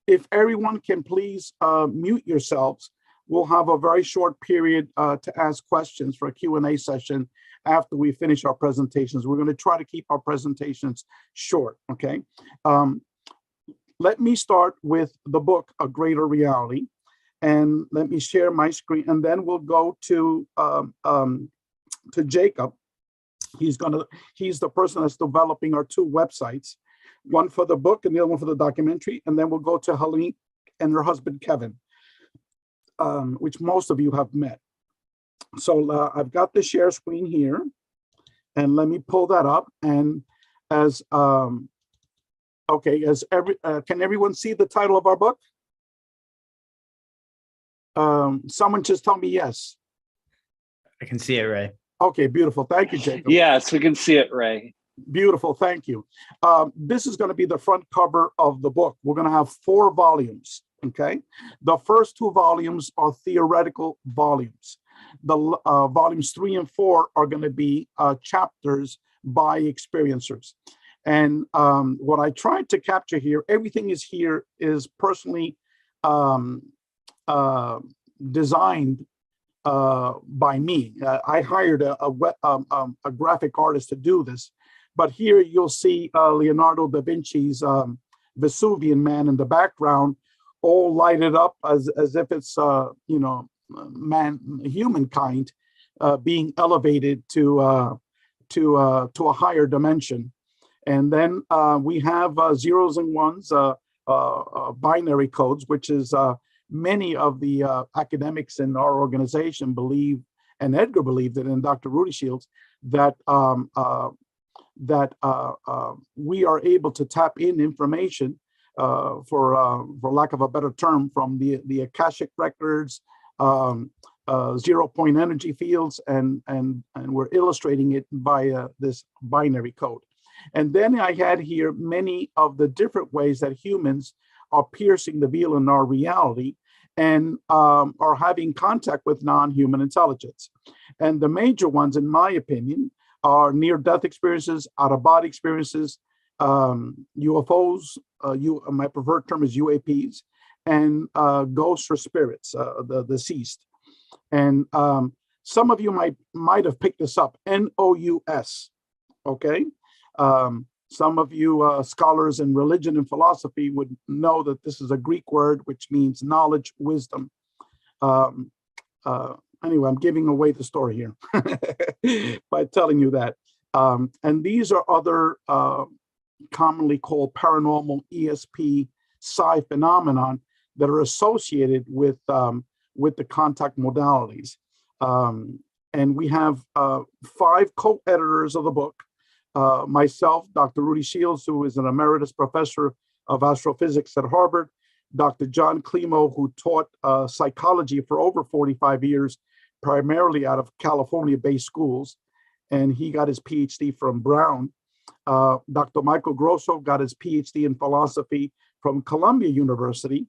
if everyone can please mute yourselves, we'll have a very short period to ask questions for a Q&A session after we finish our presentations. We're going to try to keep our presentations short, okay? Let me start with the book, A Greater Reality, and let me share my screen, and then we'll go to Jacob. He's the person that's developing our two websites, one for the book and the other one for the documentary, and then we'll go to Helene and her husband, Kevin, which most of you have met. So I've got the share screen here, and let me pull that up. And as can everyone see the title of our book? Someone just tell me yes. I can see it, Ray. Okay, beautiful. Thank you, Jacob. Yes, we can see it, Ray. Beautiful, thank you. This is going to be the front cover of the book. We're going to have 4 volumes, okay? The first 2 volumes are theoretical volumes. The volumes 3 and 4 are going to be chapters by experiencers. And what I tried to capture here, everything is personally designed by me. I hired a graphic artist to do this, but here you'll see Leonardo da Vinci's Vesuvian Man in the background, all lighted up as if it's humankind being elevated to a higher dimension. And then we have zeros and ones, binary codes, which is many of the academics in our organization believe, and Edgar believed it, and Dr. Rudy Shields, that we are able to tap in information, for lack of a better term, from the Akashic records, 0-point energy fields, and we're illustrating it by this binary code. And then I had here many of the different ways that humans are piercing the veil in our reality and are having contact with non-human intelligence. And the major ones, in my opinion, are near-death experiences, out-of-body experiences, UFOs, my preferred term is UAPs, and ghosts or spirits, the deceased. And some of you might have picked this up, NOUS, okay? Some of you scholars in religion and philosophy would know that this is a Greek word which means knowledge, wisdom. Anyway, I'm giving away the story here by telling you that. And these are other commonly called paranormal ESP psi phenomenon that are associated with the contact modalities. And we have 5 co-editors of the book. Myself, Dr. Rudy Shields, who is an emeritus professor of astrophysics at Harvard, Dr. John Klimo, who taught psychology for over 45 years, primarily out of California-based schools, and he got his PhD from Brown. Dr. Michael Grosso got his PhD in philosophy from Columbia University,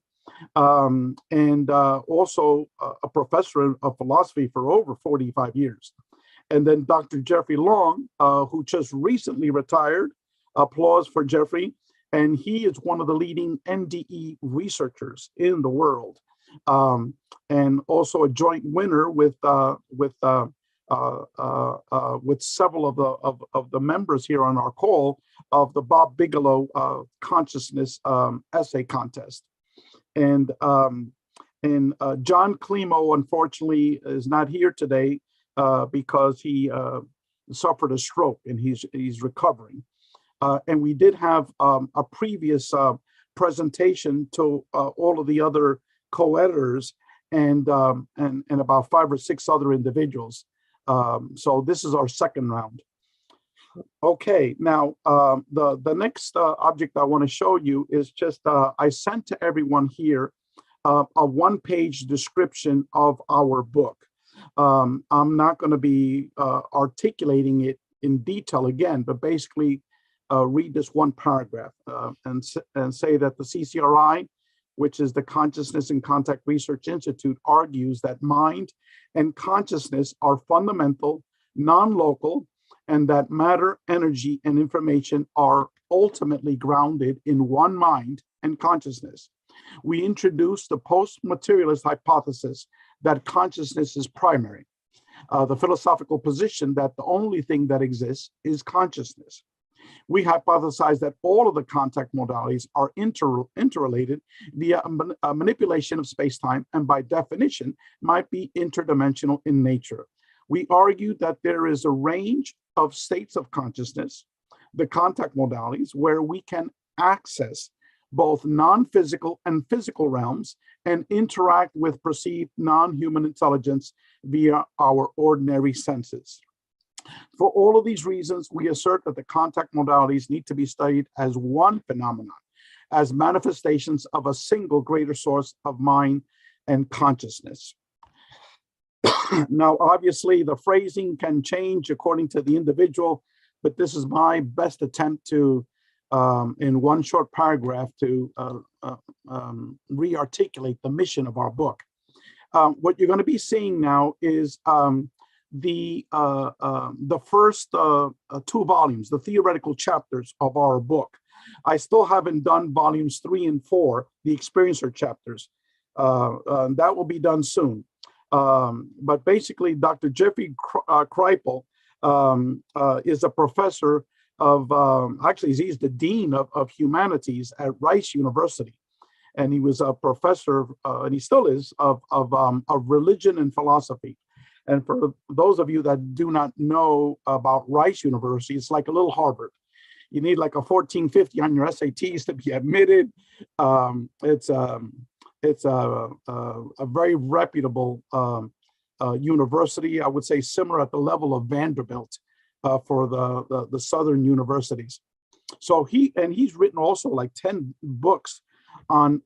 and also a professor of philosophy for over 45 years. And then Dr. Jeffrey Long, who just recently retired, applause for Jeffrey, and he is one of the leading Nde researchers in the world, and also a joint winner with several of the members here on our call of the Bob Bigelow Consciousness essay contest. And John Klimo, unfortunately, is not here today because he suffered a stroke and he's recovering. And we did have a previous presentation to all of the other co-editors and about 5 or 6 other individuals. So this is our second round. Okay, now the next object I want to show you is just, I sent to everyone here a 1-page description of our book. I'm not going to be articulating it in detail again, but basically read this one paragraph and say that the CCRI, which is the Consciousness and Contact Research Institute, argues that mind and consciousness are fundamental, non-local, and that matter, energy, and information are ultimately grounded in one mind and consciousness. We introduced the post-materialist hypothesis that consciousness is primary, the philosophical position that the only thing that exists is consciousness. We hypothesize that all of the contact modalities are interrelated via a manipulation of space-time, and by definition might be interdimensional in nature. We argue that there is a range of states of consciousness, the contact modalities, where we can access both non-physical and physical realms and interact with perceived non-human intelligence via our ordinary senses. For all of these reasons, we assert that the contact modalities need to be studied as one phenomenon, as manifestations of a single greater source of mind and consciousness. Now, obviously, the phrasing can change according to the individual, but this is my best attempt to, in one short paragraph, to re-articulate the mission of our book. What you're going to be seeing now is the first two volumes, the theoretical chapters of our book. I still haven't done volumes 3 and 4, the experiencer chapters. That will be done soon. But basically, Dr. Jeffrey Kripal is a professor of, actually, he's the dean of humanities at Rice University. And he was a professor, and he still is, of religion and philosophy. And for those of you that do not know about Rice University, it's like a little Harvard. You need like a 1450 on your SATs to be admitted. It's a very reputable university. I would say similar at the level of Vanderbilt for the Southern universities. So he's written also like 10 books on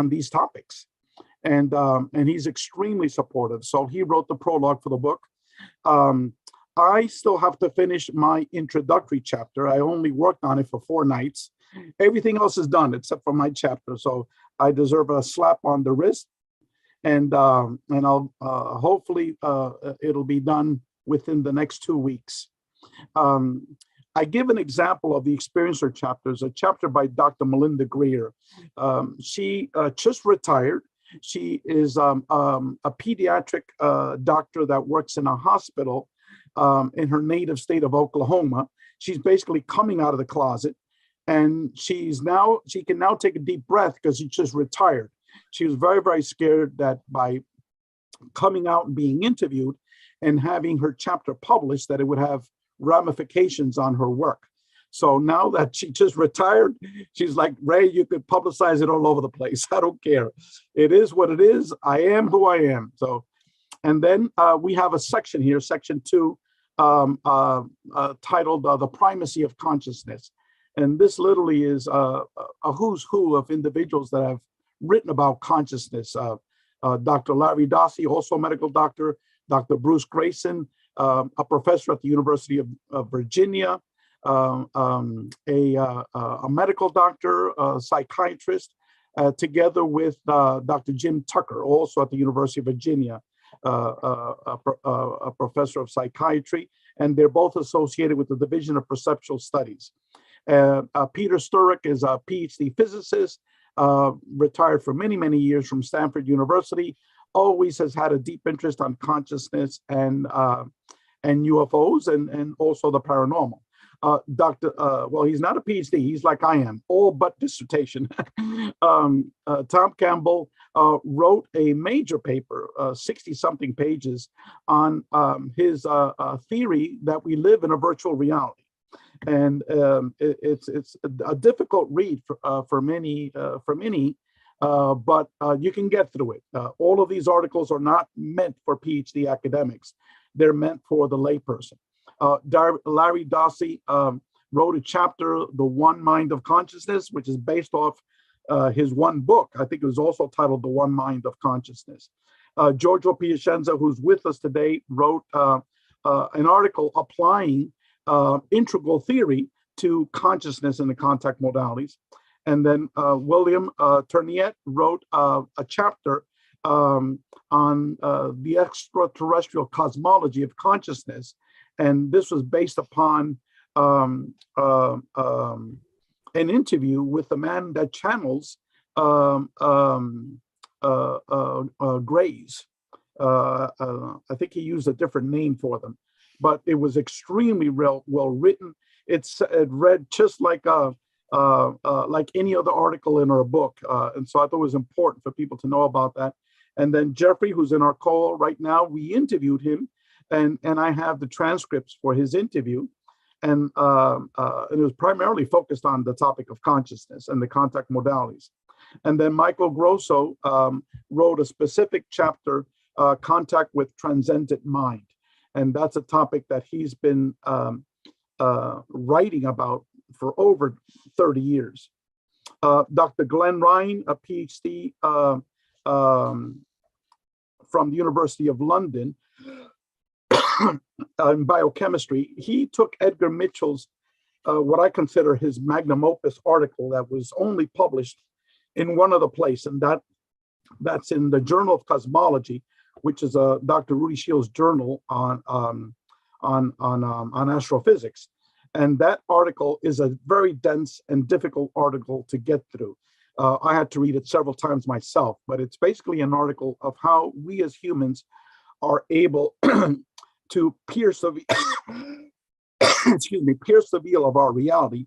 these topics. And he's extremely supportive. So he wrote the prologue for the book. I still have to finish my introductory chapter. I only worked on it for 4 nights. Everything else is done except for my chapter. So I deserve a slap on the wrist. And I'll hopefully it'll be done within the next 2 weeks. I give an example of the experiencer chapters, a chapter by Dr. Melinda Greer. She just retired. She is a pediatric doctor that works in a hospital in her native state of Oklahoma. She's basically coming out of the closet, and she can now take a deep breath because she just retired. She was very, very scared that by coming out and being interviewed and having her chapter published, that it would have ramifications on her work. So now that she just retired, she's like, Ray, you could publicize it all over the place. I don't care. It is what it is. I am who I am. So, and then we have a section here, section 2, titled The Primacy of Consciousness. And this literally is a who's who of individuals that have written about consciousness. Dr. Larry Dossey, also a medical doctor, Dr. Bruce Grayson, a professor at the University of Virginia, a medical doctor, a psychiatrist, together with Dr. Jim Tucker, also at the University of Virginia, a professor of psychiatry, and they're both associated with the Division of Perceptual Studies. Peter Sturrock is a PhD physicist, retired for many, many years from Stanford University, always has had a deep interest on consciousness and UFOs and also the paranormal. Well, he's not a PhD, he's like I am, all but dissertation. Tom Campbell wrote a major paper, 60-something pages, on his theory that we live in a virtual reality. And it's a difficult read for many, but you can get through it. All of these articles are not meant for PhD academics. They're meant for the layperson. Larry Dossey wrote a chapter, The One Mind of Consciousness, which is based off his one book. I think it was also titled The One Mind of Consciousness. Giorgio Piacenza, who's with us today, wrote an article applying integral theory to consciousness and the contact modalities. And then William Terniet wrote a chapter on the extraterrestrial cosmology of consciousness. And this was based upon an interview with the man that channels grays. I think he used a different name for them, but it was extremely well written. It read just like any other article in our book, and so I thought it was important for people to know about that. And then Jeffrey, who's in our call right now, we interviewed him, and I have the transcripts for his interview, and it was primarily focused on the topic of consciousness and the contact modalities. And then Michael Grosso wrote a specific chapter, Contact with Transcendent Mind. And that's a topic that he's been writing about for over 30 years. Dr. Glenn Ryan, a PhD from the University of London in biochemistry, he took Edgar Mitchell's, what I consider his magnum opus article that was only published in one other place, and that's in the Journal of Cosmology, which is Dr. Rudy Shields' journal on astrophysics. And that article is a very dense and difficult article to get through. I had to read it several times myself, but it's basically an article of how we as humans are able to pierce the pierce the veil of our reality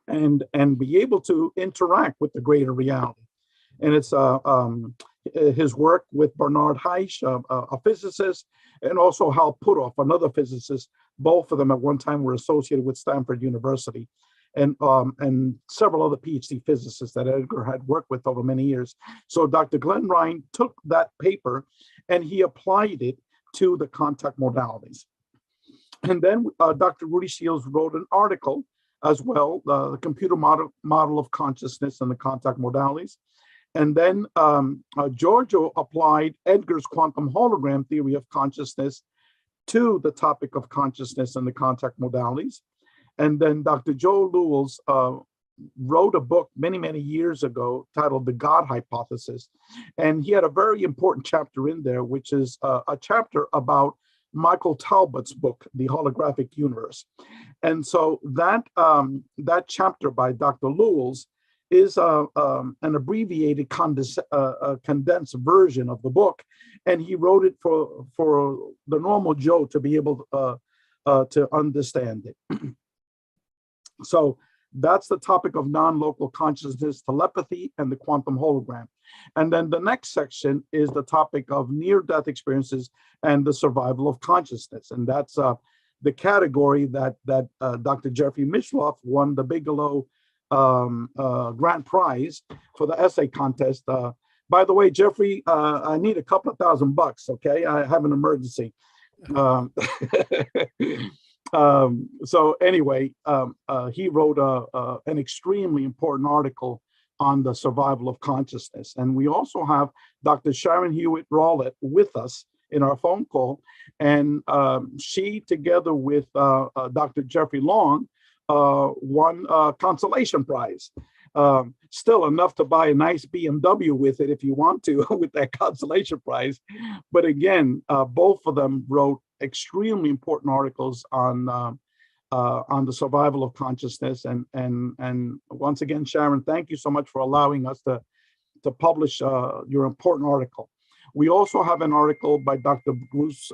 and be able to interact with the greater reality. And it's his work with Bernard Heisch, a physicist, and also Hal Puthoff, another physicist. Both of them at one time were associated with Stanford University, and several other PhD physicists that Edgar had worked with over many years. So Dr. Glenn Ryan took that paper and he applied it to the contact modalities. And then Dr. Rudy Shields wrote an article as well, the computer model of consciousness and the contact modalities. And then Giorgio applied Edgar's quantum hologram theory of consciousness to the topic of consciousness and the contact modalities. And then Dr. Joe Lewis wrote a book many years ago titled The God Hypothesis. And he had a very important chapter in there, which is a chapter about Michael Talbot's book, The Holographic Universe. And so that chapter by Dr. Lewis is an abbreviated condensed version of the book. And he wrote it for the normal Joe to be able to understand it. So that's the topic of non-local consciousness, telepathy, and the quantum hologram. And then the next section is the topic of near-death experiences and the survival of consciousness. And that's the category that Dr. Jeffrey Mishloff won the Bigelow Grand Prize for the essay contest. By the way, Jeffrey, I need a couple of $1,000, okay? I have an emergency. So anyway, he wrote an extremely important article on the survival of consciousness. And we also have Dr. Sharon Hewitt-Rawlett with us in our phone call. And she, together with Dr. Jeffrey Long, won a consolation prize. Still enough to buy a nice BMW with it if you want to, with that consolation prize. But again, both of them wrote extremely important articles on the survival of consciousness. And once again, Sharon, thank you so much for allowing us to publish your important article. We also have an article by Dr. Bruce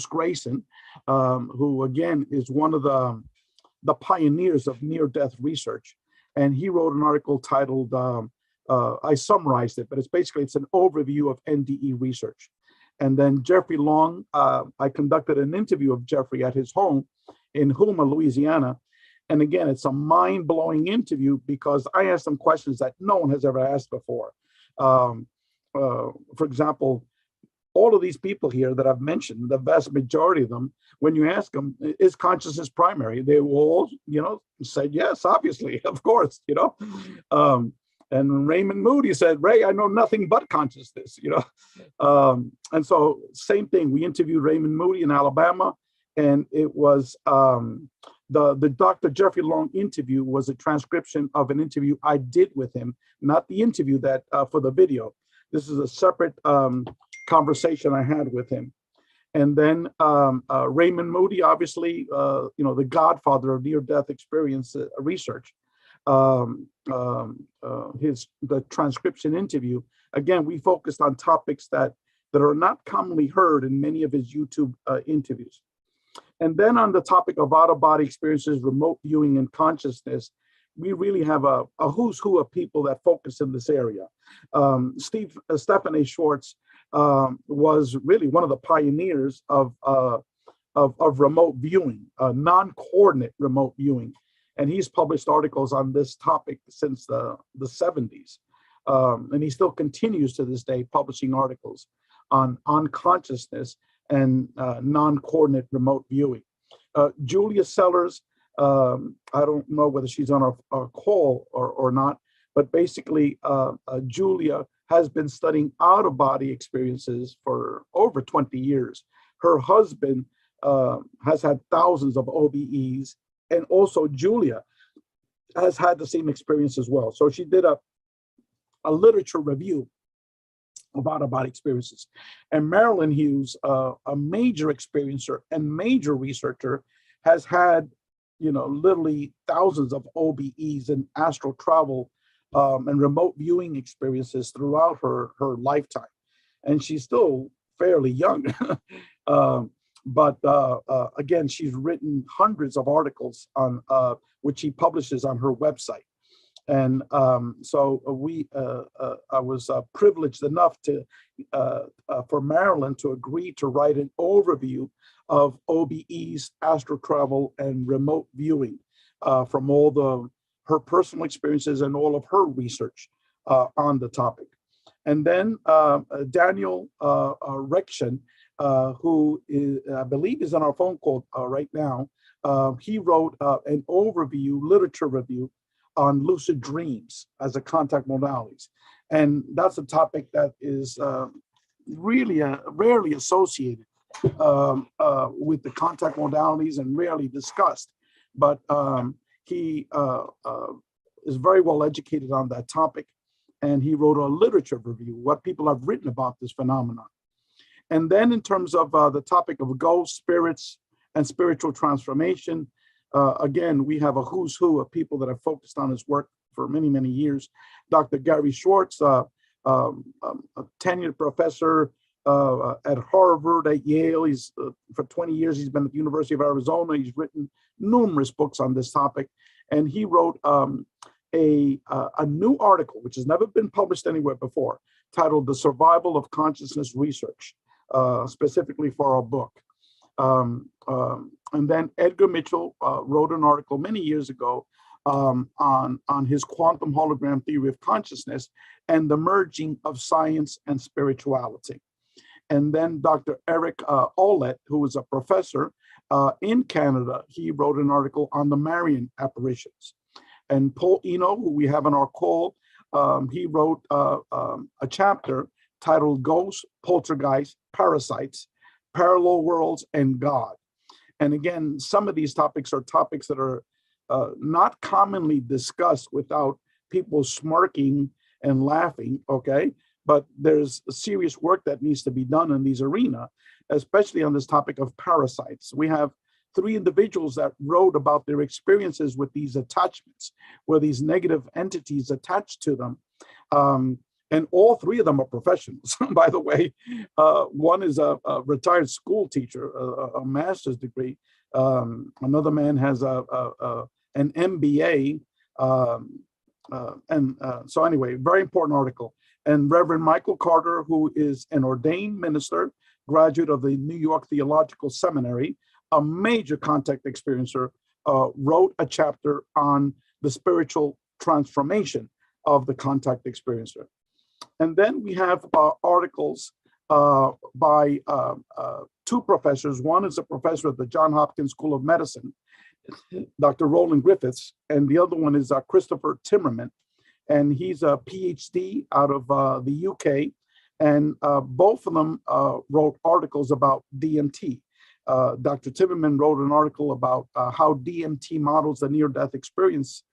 Grayson, who again is one of the pioneers of near-death research. And he wrote an article titled, I summarized it, but it's an overview of Nde Research. And then Jeffrey Long, I conducted an interview of Jeffrey at his home in Houma, Louisiana. And again, it's a mind-blowing interview because I asked him questions that no one has ever asked before. For example, all of these people here that I've mentioned, the vast majority of them, when you ask them, is consciousness primary? They will all, said, yes, obviously, of course, And Raymond Moody said, Ray, I know nothing but consciousness, And so same thing, we interviewed Raymond Moody in Alabama, and it was the Dr. Jeffrey Long interview was a transcription of an interview I did with him, not the interview that for the video. This is a separate conversation I had with him. And then Raymond Moody, obviously, the godfather of near-death experience research. the transcription interview. Again, we focused on topics that are not commonly heard in many of his YouTube interviews. And then on the topic of out-of-body experiences, remote viewing, and consciousness, we really have a who's who of people that focus in this area. Stephanie Schwartz was really one of the pioneers of remote viewing, non-coordinate remote viewing. And he's published articles on this topic since the 70s. And he still continues to this day publishing articles on consciousness and non-coordinate remote viewing. Julia Sellers, I don't know whether she's on our call or not, but basically Julia has been studying out-of-body experiences for over 20 years. Her husband has had thousands of OBEs, and also Julia has had the same experience as well. So she did a literature review of out-of-body experiences. And Marilyn Hughes, a major experiencer and major researcher, has had, literally thousands of OBEs and astral travel and remote viewing experiences throughout her lifetime. And she's still fairly young. But again, she's written hundreds of articles on which she publishes on her website. And so I was privileged enough to for Marilyn to agree to write an overview of OBEs, astral travel, and remote viewing from all her personal experiences and all of her research on the topic. And then Daniel Rekshin, who is, I believe is on our phone call right now, he wrote an overview, literature review on lucid dreams as a contact modalities. And that's a topic that is really rarely associated with the contact modalities and rarely discussed. But he is very well educated on that topic. And he wrote a literature review, what people have written about this phenomenon. And then in terms of the topic of ghosts, spirits, and spiritual transformation, again, we have a who's who of people that have focused on his work for many, many years. Dr. Gary Schwartz, a tenured professor at Harvard, at Yale. He's for 20 years, he's been at the University of Arizona. He's written numerous books on this topic. And he wrote a new article, which has never been published anywhere before, titled The Survival of Consciousness Research, specifically for our book. And then Edgar Mitchell wrote an article many years ago on his quantum hologram theory of consciousness and the merging of science and spirituality. And then Dr. Eric Olet, who is a professor in Canada, he wrote an article on the Marian apparitions. And Paul Eno, who we have on our call, he wrote a chapter titled Ghosts, Poltergeists, Parasites, Parallel Worlds, and God. And again, some of these topics are topics that are not commonly discussed without people smirking and laughing, okay? But there's serious work that needs to be done in these arenas, especially on this topic of parasites. We have 3 individuals that wrote about their experiences with these attachments, where these negative entities attached to them. And all 3 of them are professionals, by the way. One is a retired school teacher, a master's degree. Another man has an MBA. So anyway, very important article. And Reverend Michael Carter, who is an ordained minister, graduate of the New York Theological Seminary, a major contact experiencer, wrote a chapter on the spiritual transformation of the contact experiencer. And then we have articles by 2 professors. One is a professor at the Johns Hopkins School of Medicine, Dr. Roland Griffiths, and the other one is Christopher Timmerman. And he's a PhD out of the UK. And both of them wrote articles about DMT. Dr. Timmerman wrote an article about how DMT models the near-death experience.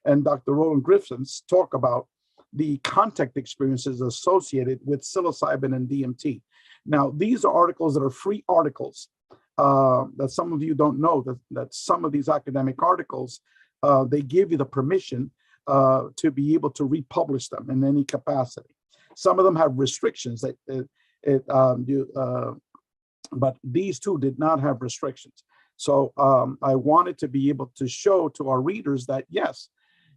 And Dr. Roland Griffiths talk about the contact experiences associated with psilocybin and DMT. Now, these are articles that are free articles that some of you don't know, that some of these academic articles, they give you the permission to be able to republish them in any capacity. Some of them have restrictions but these two did not have restrictions. So I wanted to be able to show to our readers that yes,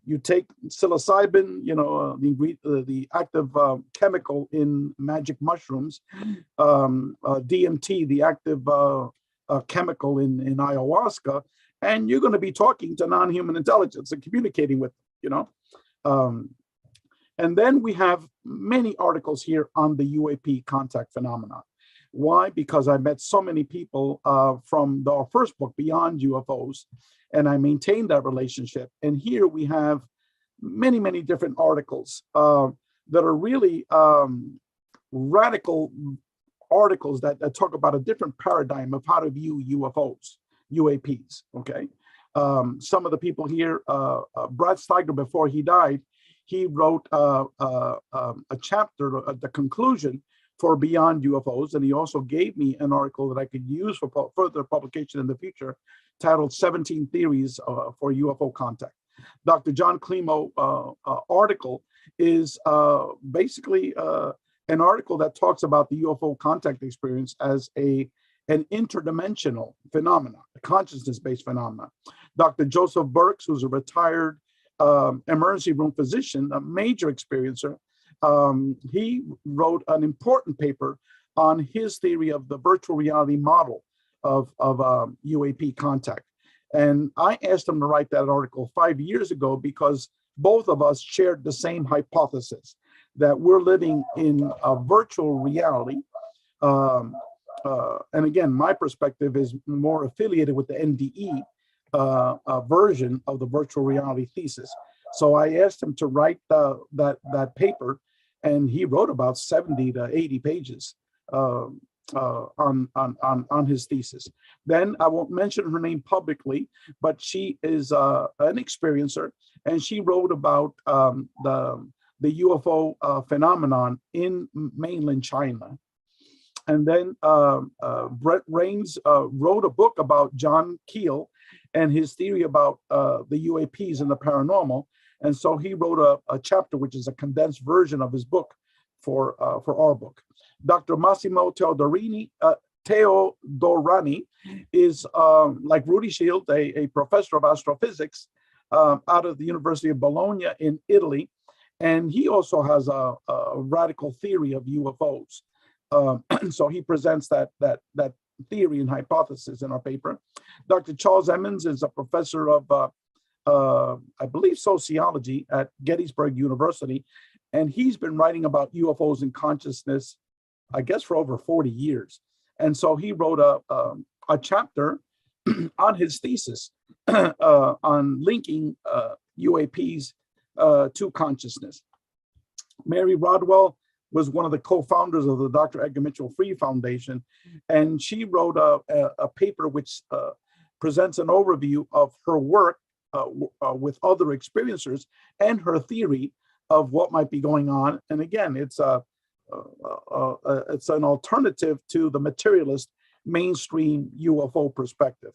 you take psilocybin, the active chemical in magic mushrooms, DMT, the active chemical in ayahuasca, and you're going to be talking to non-human intelligence and communicating with them, and then we have many articles here on the UAP contact phenomenon. Why? Because I met so many people from our first book, Beyond UFOs, and I maintained that relationship. And here we have many, many different articles that are really radical articles that talk about a different paradigm of how to view UFOs, UAPs, okay? Some of the people here, Brad Steiger, before he died, he wrote a chapter at the conclusion for Beyond UFOs, and he also gave me an article that I could use for further publication in the future, titled 17 Theories for UFO Contact. Dr. John Climo article is basically an article that talks about the UFO contact experience as an interdimensional phenomenon, a consciousness-based phenomenon. Dr. Joseph Burks, who's a retired emergency room physician, a major experiencer, he wrote an important paper on his theory of the virtual reality model of UAP contact. And I asked him to write that article 5 years ago because both of us shared the same hypothesis, that we're living in a virtual reality. And again, my perspective is more affiliated with the NDE version of the virtual reality thesis. So I asked him to write that paper, and he wrote about 70 to 80 pages on his thesis. Then I won't mention her name publicly, but she is an experiencer, and she wrote about the UFO phenomenon in mainland China. And then Brett Rains wrote a book about John Keel and his theory about the UAPs and the paranormal. And so he wrote a chapter, which is a condensed version of his book for our book. Dr. Massimo Teodorani is, like Rudy Shield, a professor of astrophysics out of the University of Bologna in Italy. And he also has a radical theory of UFOs. So he presents that theory and hypothesis in our paper. Dr. Charles Emmons is a professor of, I believe, sociology at Gettysburg University. And he's been writing about UFOs and consciousness, I guess, for over 40 years. And so he wrote a chapter on his thesis on linking UAPs to consciousness. Mary Rodwell was one of the co-founders of the Dr. Edgar Mitchell Free Foundation, and she wrote a paper which presents an overview of her work with other experiencers and her theory of what might be going on. And again, it's an alternative to the materialist mainstream UFO perspective.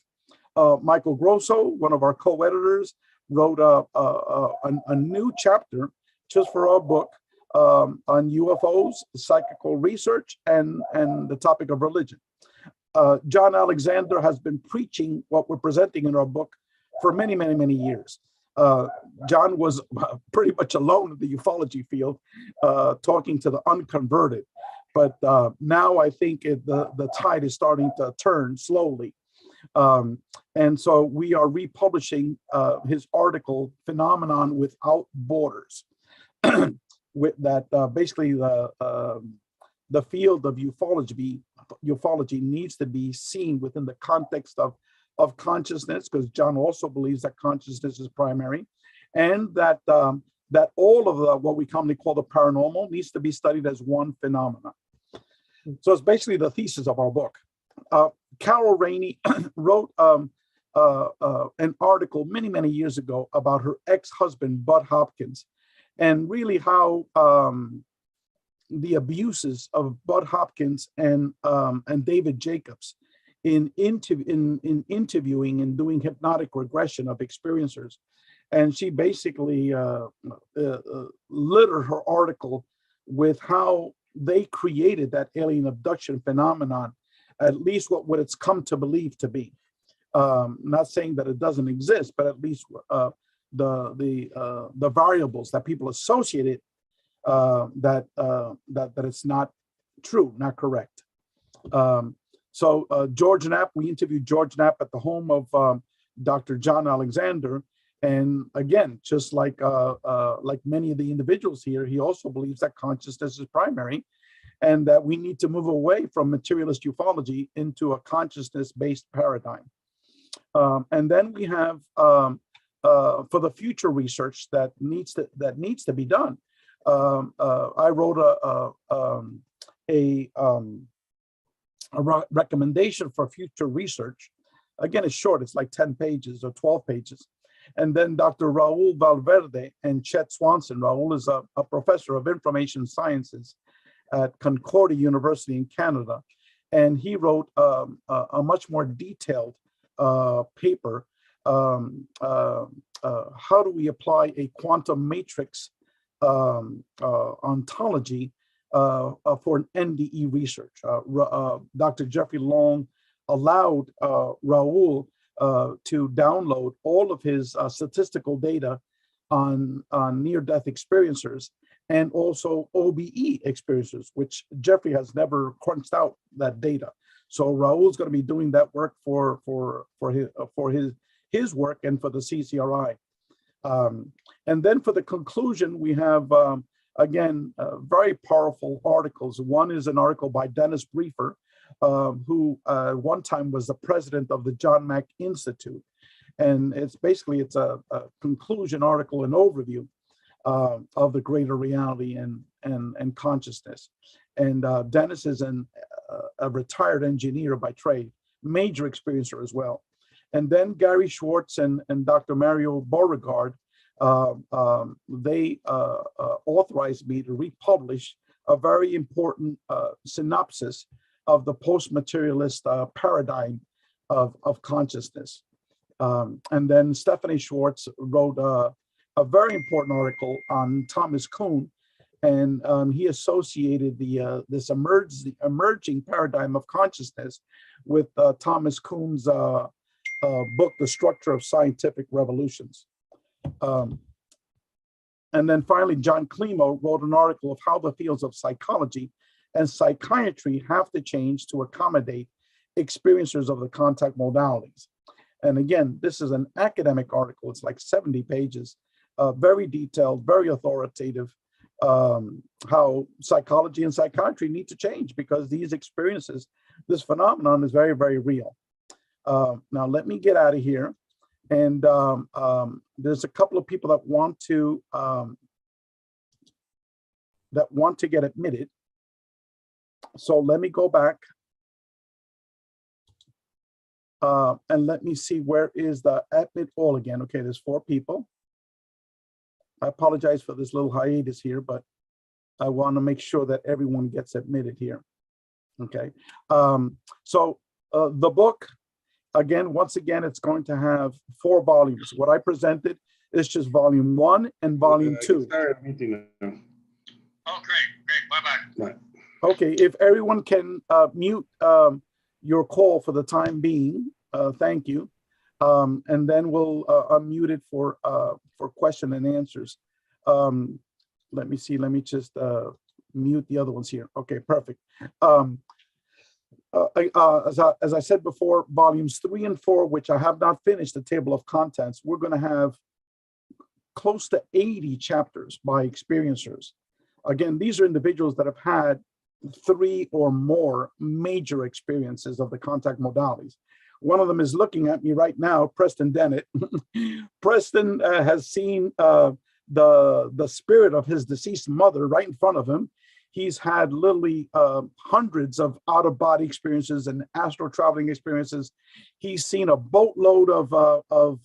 Michael Grosso, one of our co-editors, wrote a new chapter just for our book on UFOs, psychical research, and the topic of religion. John Alexander has been preaching what we're presenting in our book for many, many, many years. John was pretty much alone in the ufology field, talking to the unconverted. But now I think the tide is starting to turn slowly. And so we are republishing his article, Phenomenon Without Borders, with that basically the field of ufology needs to be seen within the context of consciousness, because John also believes that consciousness is primary, and that that all of what we commonly call the paranormal needs to be studied as one phenomenon. So it's basically the thesis of our book. Carol Rainey wrote an article many, many years ago about her ex-husband, Bud Hopkins, and really how the abuses of Bud Hopkins and David Jacobs in interviewing and doing hypnotic regression of experiencers, and she basically littered her article with how they created that alien abduction phenomenon, at least what it's come to believe to be. Not saying that it doesn't exist, but at least the variables that people associate it, that it's not true, not correct. So George Knapp, we interviewed George Knapp at the home of Dr. John Alexander, and again, just like many of the individuals here, he also believes that consciousness is primary, and that we need to move away from materialist ufology into a consciousness-based paradigm. And then we have for the future research that needs to be done. I wrote a recommendation for future research. Again, it's short; it's like 10 pages or 12 pages. And then Dr. Raul Valverde and Chet Swanson. Raul is a professor of information sciences at Concordia University in Canada, and he wrote a much more detailed paper. How do we apply a quantum matrix ontology for an NDE research? Dr. Jeffrey Long allowed Raul to download all of his statistical data on near-death experiencers and also OBE experiencers, which Jeffrey has never crunched out that data. So Raul's going to be doing that work for his work and for the CCRI. And then for the conclusion, we have again very powerful articles. One is an article by Dennis Briefer, who one time was the president of the John Mack Institute, and it's a conclusion article, an overview of the greater reality and consciousness. And Dennis is a retired engineer by trade, major experiencer as well. And then Gary Schwartz and Dr. Mario Beauregard, they authorized me to republish a very important synopsis of the post-materialist paradigm of consciousness. And then Stephanie Schwartz wrote a very important article on Thomas Kuhn, and he associated this emerging paradigm of consciousness with Thomas Kuhn's book, The Structure of Scientific Revolutions. And then finally, John Climo wrote an article of how the fields of psychology and psychiatry have to change to accommodate experiencers of the contact modalities. And again, this is an academic article. It's like 70 pages, very detailed, very authoritative, how psychology and psychiatry need to change because these experiences, this phenomenon is very, very real. Now, let me get out of here. And there's a couple of people that want to get admitted. So let me go back and let me see where is the admit all again. Okay, there's 4 people. I apologize for this little hiatus here, but I want to make sure that everyone gets admitted here. Okay, so the book, again, once again, it's going to have 4 volumes. What I presented is just volume 1 and volume 2. Oh, great, bye-bye. Right. Okay, if everyone can mute your call for the time being, thank you. And then we'll unmute it for question and answers. Let me see, let me just mute the other ones here. Okay, perfect. As I said before, volumes 3 and 4, which I have not finished the table of contents, we're going to have close to 80 chapters by experiencers. Again, these are individuals that have had 3 or more major experiences of the contact modalities. One of them is looking at me right now, Preston Dennett. Preston has seen the spirit of his deceased mother right in front of him. He's had literally hundreds of out-of-body experiences and astral traveling experiences. He's seen a boatload of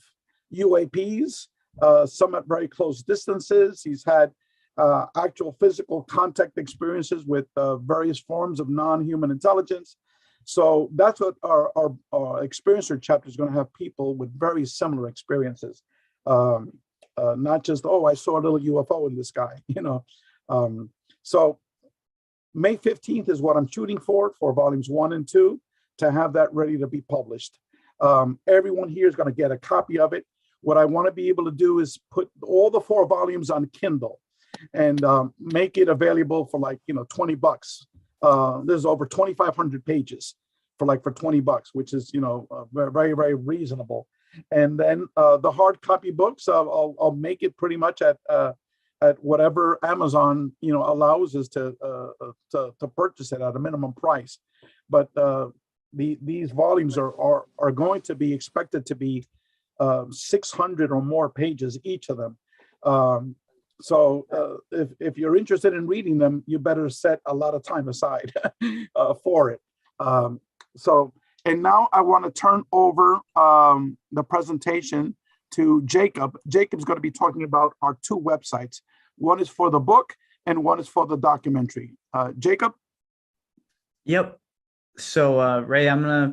UAPs, some at very close distances. He's had actual physical contact experiences with various forms of non-human intelligence. So that's what our experiencer chapter is going to have, people with very similar experiences. not just, oh, I saw a little UFO in the sky, So May 15th is what I'm shooting for volumes 1 and 2, to have that ready to be published. Everyone here is going to get a copy of it. What I want to be able to do is put all the 4 volumes on Kindle and make it available for like, $20. There's over 2,500 pages for $20, which is, very, very, very reasonable. And then the hard copy books, I'll make it pretty much at whatever Amazon, allows us to purchase it at a minimum price. But these volumes are going to be expected to be 600 or more pages, each of them. So if you're interested in reading them, you better set a lot of time aside for it. And now I want to turn over the presentation to Jacob. Jacob's going to be talking about our 2 websites. One is for the book and one is for the documentary. Jacob? Yep. So Ray, I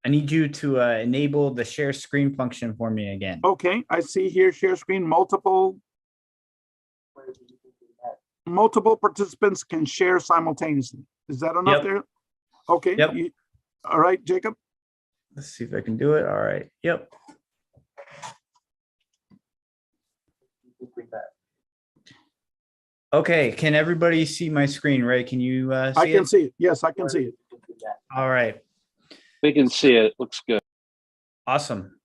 need you to enable the share screen function for me again. Okay, I see here share screen, multiple participants can share simultaneously. Is that enough there? Okay. Yep. All right, Jacob. Let's see if I can do it. All right. Yep. Okay. Can everybody see my screen, Ray? Can you see it? I can see it. Yes, I can see it. All right. We can see it. Looks good. Awesome.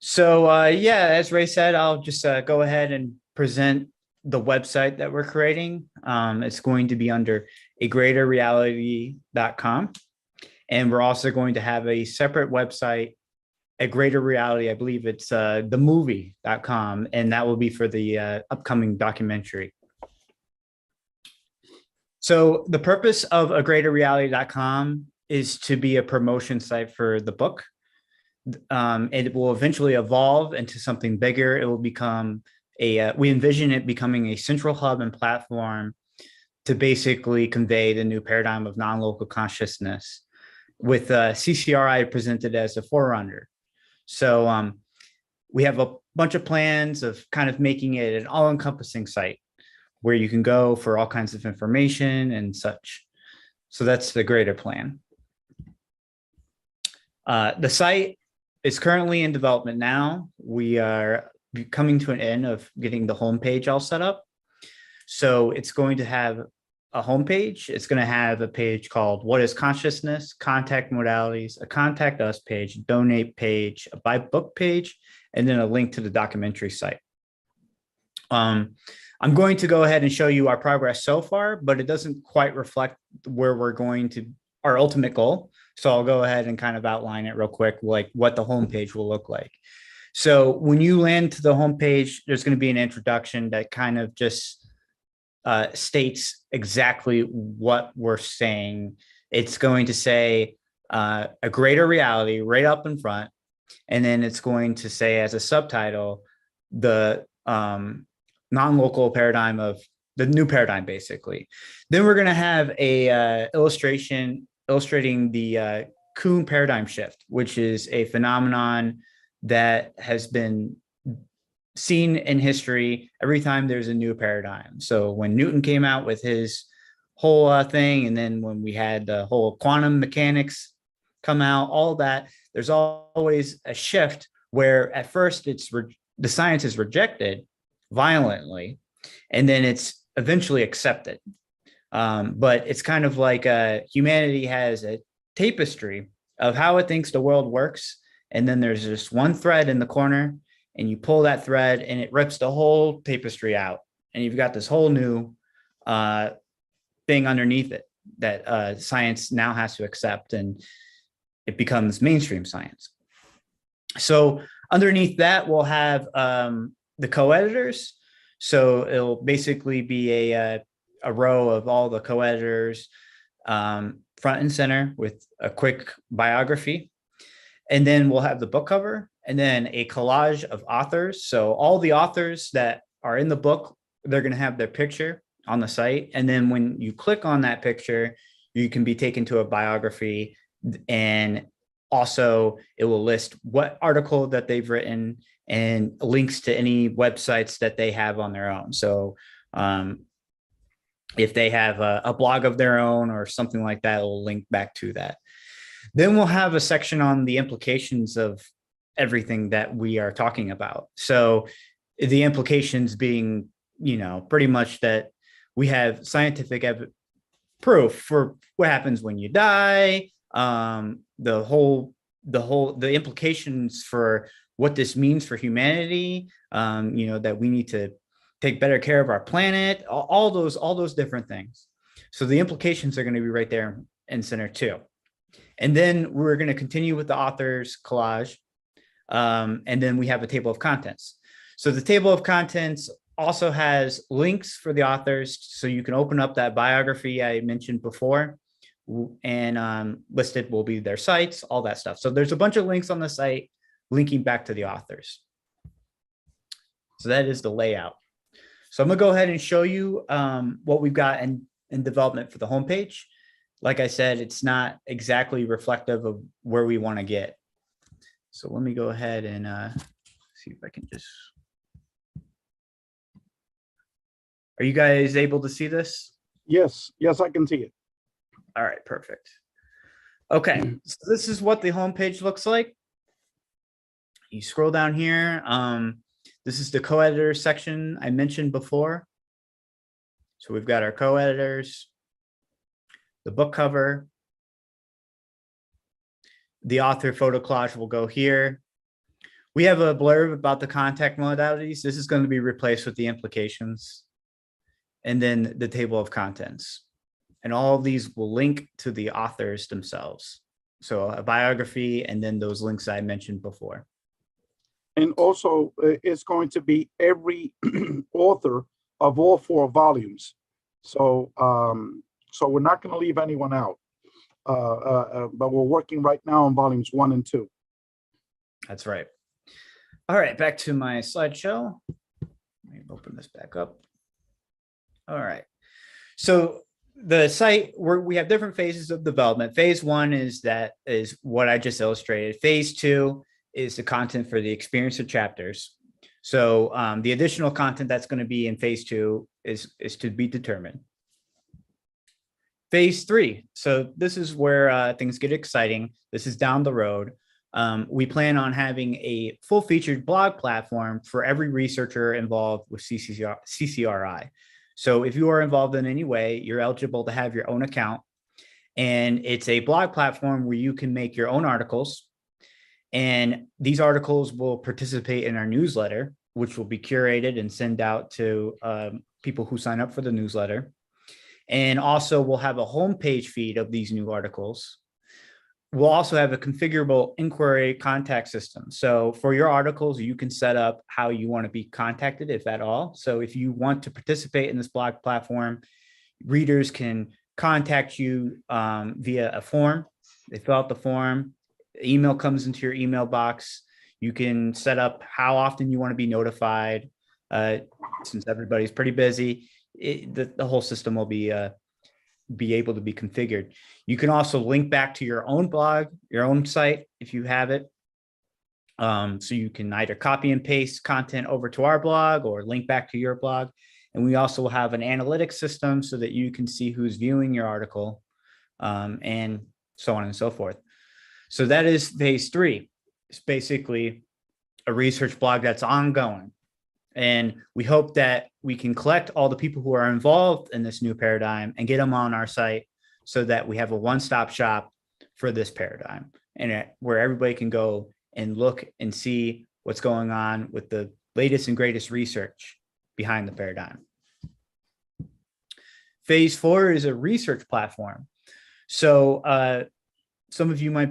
So yeah, as Ray said, I'll just go ahead and present the website that we're creating. It's going to be under agreaterreality.com. And we're also going to have a separate website, A Greater Reality. I believe it's themovie.com, and that will be for the upcoming documentary. So the purpose of agreaterreality.com is to be a promotion site for the book. It will eventually evolve into something bigger. It will become we envision it becoming a central hub and platform to basically convey the new paradigm of non-local consciousness, with CCRI presented as a forerunner. So we have a bunch of plans of kind of making it an all-encompassing site where you can go for all kinds of information and such. So that's the greater plan. The site is currently in development now. We are coming to an end of getting the homepage all set up. So it's going to have a homepage. It's going to have a page called What is Consciousness, Contact Modalities, a Contact Us page, Donate page, a Buy Book page, and then a link to the documentary site. I'm going to go ahead and show you our progress so far, but it doesn't quite reflect where we're going to, our ultimate goal. So I'll go ahead and kind of outline it real quick, like what the homepage will look like. So when you land to the homepage, there's going to be an introduction that kind of just states exactly what we're saying. It's going to say a greater reality right up in front. And then it's going to say as a subtitle, the non-local paradigm of the new paradigm, basically. Then we're going to have a illustration illustrating the Kuhn paradigm shift, which is a phenomenon that has been seen in history every time there's a new paradigm. So when Newton came out with his whole thing, and then when we had the whole quantum mechanics come out, all that, there's always a shift where at first it's the science is rejected violently, and then it's eventually accepted. But it's kind of like humanity has a tapestry of how it thinks the world works. And then there's just one thread in the corner, and you pull that thread and it rips the whole tapestry out. And you've got this whole new thing underneath it that science now has to accept, and it becomes mainstream science. So underneath that, we'll have the co-editors. So it'll basically be a row of all the co-editors front and center with a quick biography. And then we'll have the book cover, and then a collage of authors. So all the authors that are in the book, they're going to have their picture on the site. And then when you click on that picture, you can be taken to a biography, and also it will list what article that they've written and links to any websites that they have on their own. So if they have a blog of their own or something like that, it'll link back to that. Then we'll have a section on the implications of everything that we are talking about. So the implications being, pretty much that we have scientific proof for what happens when you die, the implications for what this means for humanity, that we need to take better care of our planet, all those different things. So the implications are going to be right there in center too. And then we're going to continue with the author's collage. And then we have a table of contents. So the table of contents also has links for the authors. So you can open up that biography I mentioned before, and listed will be their sites, all that stuff. So there's a bunch of links on the site linking back to the authors. So that is the layout. So I'm going to go ahead and show you what we've got in development for the homepage. Like I said, it's not exactly reflective of where we want to get. So let me go ahead and see if I can just. Are you guys able to see this? Yes, I can see it. All right, perfect. Okay, so this is what the homepage looks like. You scroll down here. This is the co-editor section I mentioned before. So we've got our co-editors, the book cover, the author photo collage will go here. We have a blurb about the contact modalities. This is going to be replaced with the implications, and then the table of contents. And all of these will link to the authors themselves. So a biography, and then those links I mentioned before. And also, it's going to be every author of all 4 volumes. So, so we're not going to leave anyone out. But we're working right now on volumes 1 and 2. That's right. All right, back to my slideshow. Let me open this back up. All right. So the site, we have different phases of development. Phase 1 is what I just illustrated. Phase 2 is the content for the experience of chapters. So the additional content that's going to be in phase 2 is to be determined. Phase 3. So this is where things get exciting. This is down the road. We plan on having a full-featured blog platform for every researcher involved with CCRI. So if you are involved in any way, you're eligible to have your own account. And it's a blog platform where you can make your own articles. And these articles will participate in our newsletter, which will be curated and sent out to people who sign up for the newsletter. And also we'll have a homepage feed of these new articles. We'll also have a configurable inquiry contact system. So for your articles, you can set up how you want to be contacted, if at all. So if you want to participate in this blog platform, readers can contact you via a form. They fill out the form, email comes into your email box. You can set up how often you want to be notified. Since everybody's pretty busy, the whole system will be able to be configured. You can also link back to your own blog, your own site, if you have it. So you can either copy and paste content over to our blog or link back to your blog. And we also have an analytics system so that you can see who's viewing your article, and so on and so forth. So that is phase 3. It's basically a research blog that's ongoing. And we hope that we can collect all the people who are involved in this new paradigm and get them on our site so that we have a one-stop shop for this paradigm, and where everybody can go and look and see what's going on with the latest and greatest research behind the paradigm. Phase 4 is a research platform. So some of you might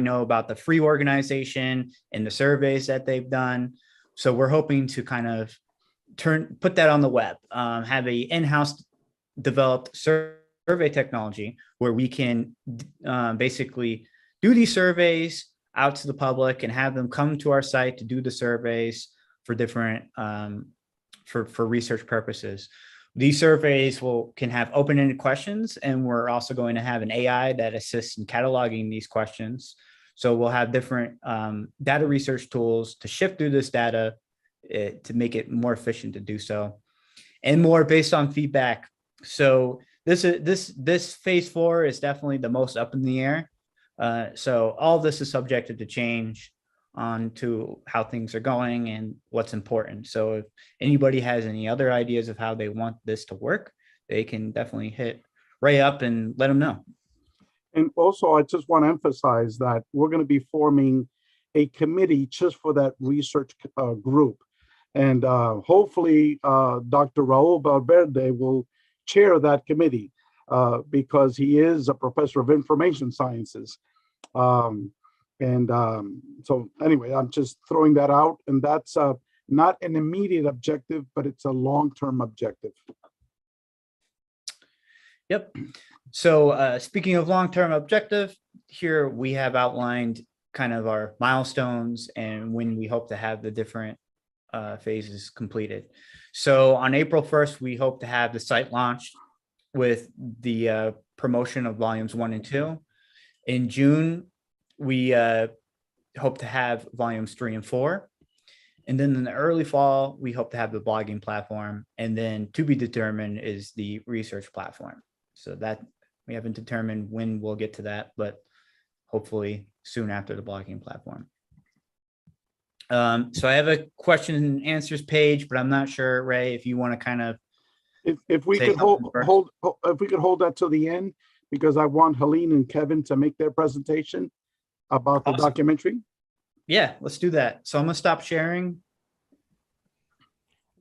know about the free organization and the surveys that they've done. So we're hoping to kind of put that on the web, have a in-house developed survey technology where we can basically do these surveys out to the public and have them come to our site to do the surveys for different, for research purposes. These surveys can have open-ended questions, and we're also going to have an AI that assists in cataloging these questions. So we'll have different data research tools to shift through this data to make it more efficient to do so, and more based on feedback. So this phase 4 is definitely the most up in the air. So all this is subjected to change on to how things are going and what's important. So if anybody has any other ideas of how they want this to work, they can definitely hit Ray up and let them know. And also, I just want to emphasize that we're going to be forming a committee just for that research group. And hopefully, Dr. Raul Valverde will chair that committee because he is a professor of information sciences. So anyway, I'm just throwing that out. And that's not an immediate objective, but it's a long-term objective. Yep. So speaking of long-term objective, here we have outlined kind of our milestones and when we hope to have the different phases completed. So on April 1st, we hope to have the site launched with the promotion of volumes 1 and 2. In June, we hope to have volumes 3 and 4. And then in the early fall, we hope to have the blogging platform. And then to be determined is the research platform. So that we haven't determined when we'll get to that, but hopefully soon after the blogging platform. So I have a question and answers page, but I'm not sure, Ray, if you want to kind of if we could hold that to the end, because I want Helene and Kevin to make their presentation about the documentary. Yeah, let's do that. So I'm gonna stop sharing.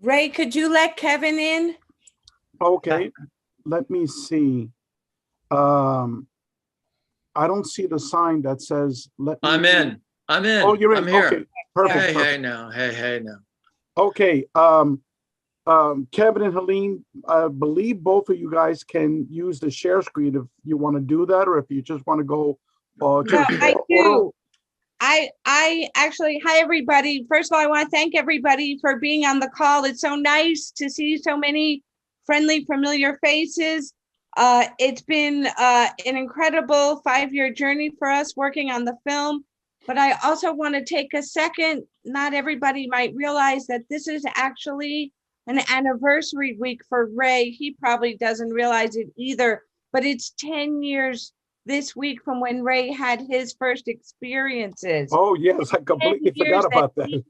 Ray, could you let Kevin in? Okay, let me see. I don't see the sign that says let me I'm in. I'm in. Oh, you're in. I'm here. Okay, perfect. Hey, perfect. hey now. Hey now. Okay, Kevin and Helene, I believe both of you guys can use the share screen if you want to do that, or if you just want to go. No, I do. I actually, hi, everybody. First of all, I want to thank everybody for being on the call. It's so nice to see so many friendly, familiar faces. It's been an incredible 5-year journey for us working on the film. But I also want to take a second. Not everybody might realize that this is actually an anniversary week for Ray. He probably doesn't realize it either, but it's 10 years this week from when Ray had his first experiences. Oh, yes, I completely forgot about that. He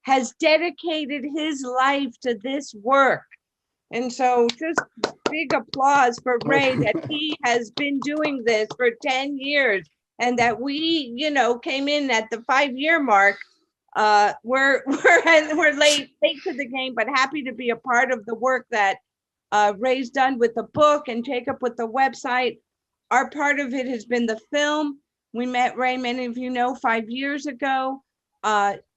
has dedicated his life to this work. And so just big applause for Ray that he has been doing this for 10 years and that we, came in at the 5-year mark. We're late to the game, but happy to be a part of the work that Ray's done with the book and Jacob with the website. Our part of it has been the film. We met Ray, many of you know, 5 years ago.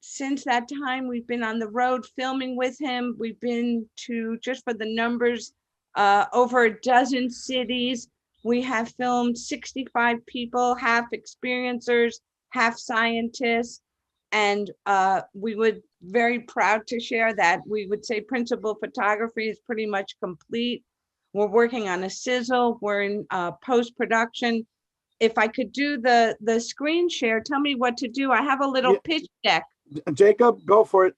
Since that time, we've been on the road filming with him. We've been to, just for the numbers, over a dozen cities. We have filmed 65 people, half experiencers, half scientists. And we would very proud to share that. We would say principal photography is pretty much complete. We're working on a sizzle. We're in post-production. If I could do the screen share, tell me what to do. I have a little pitch deck. Jacob, go for it.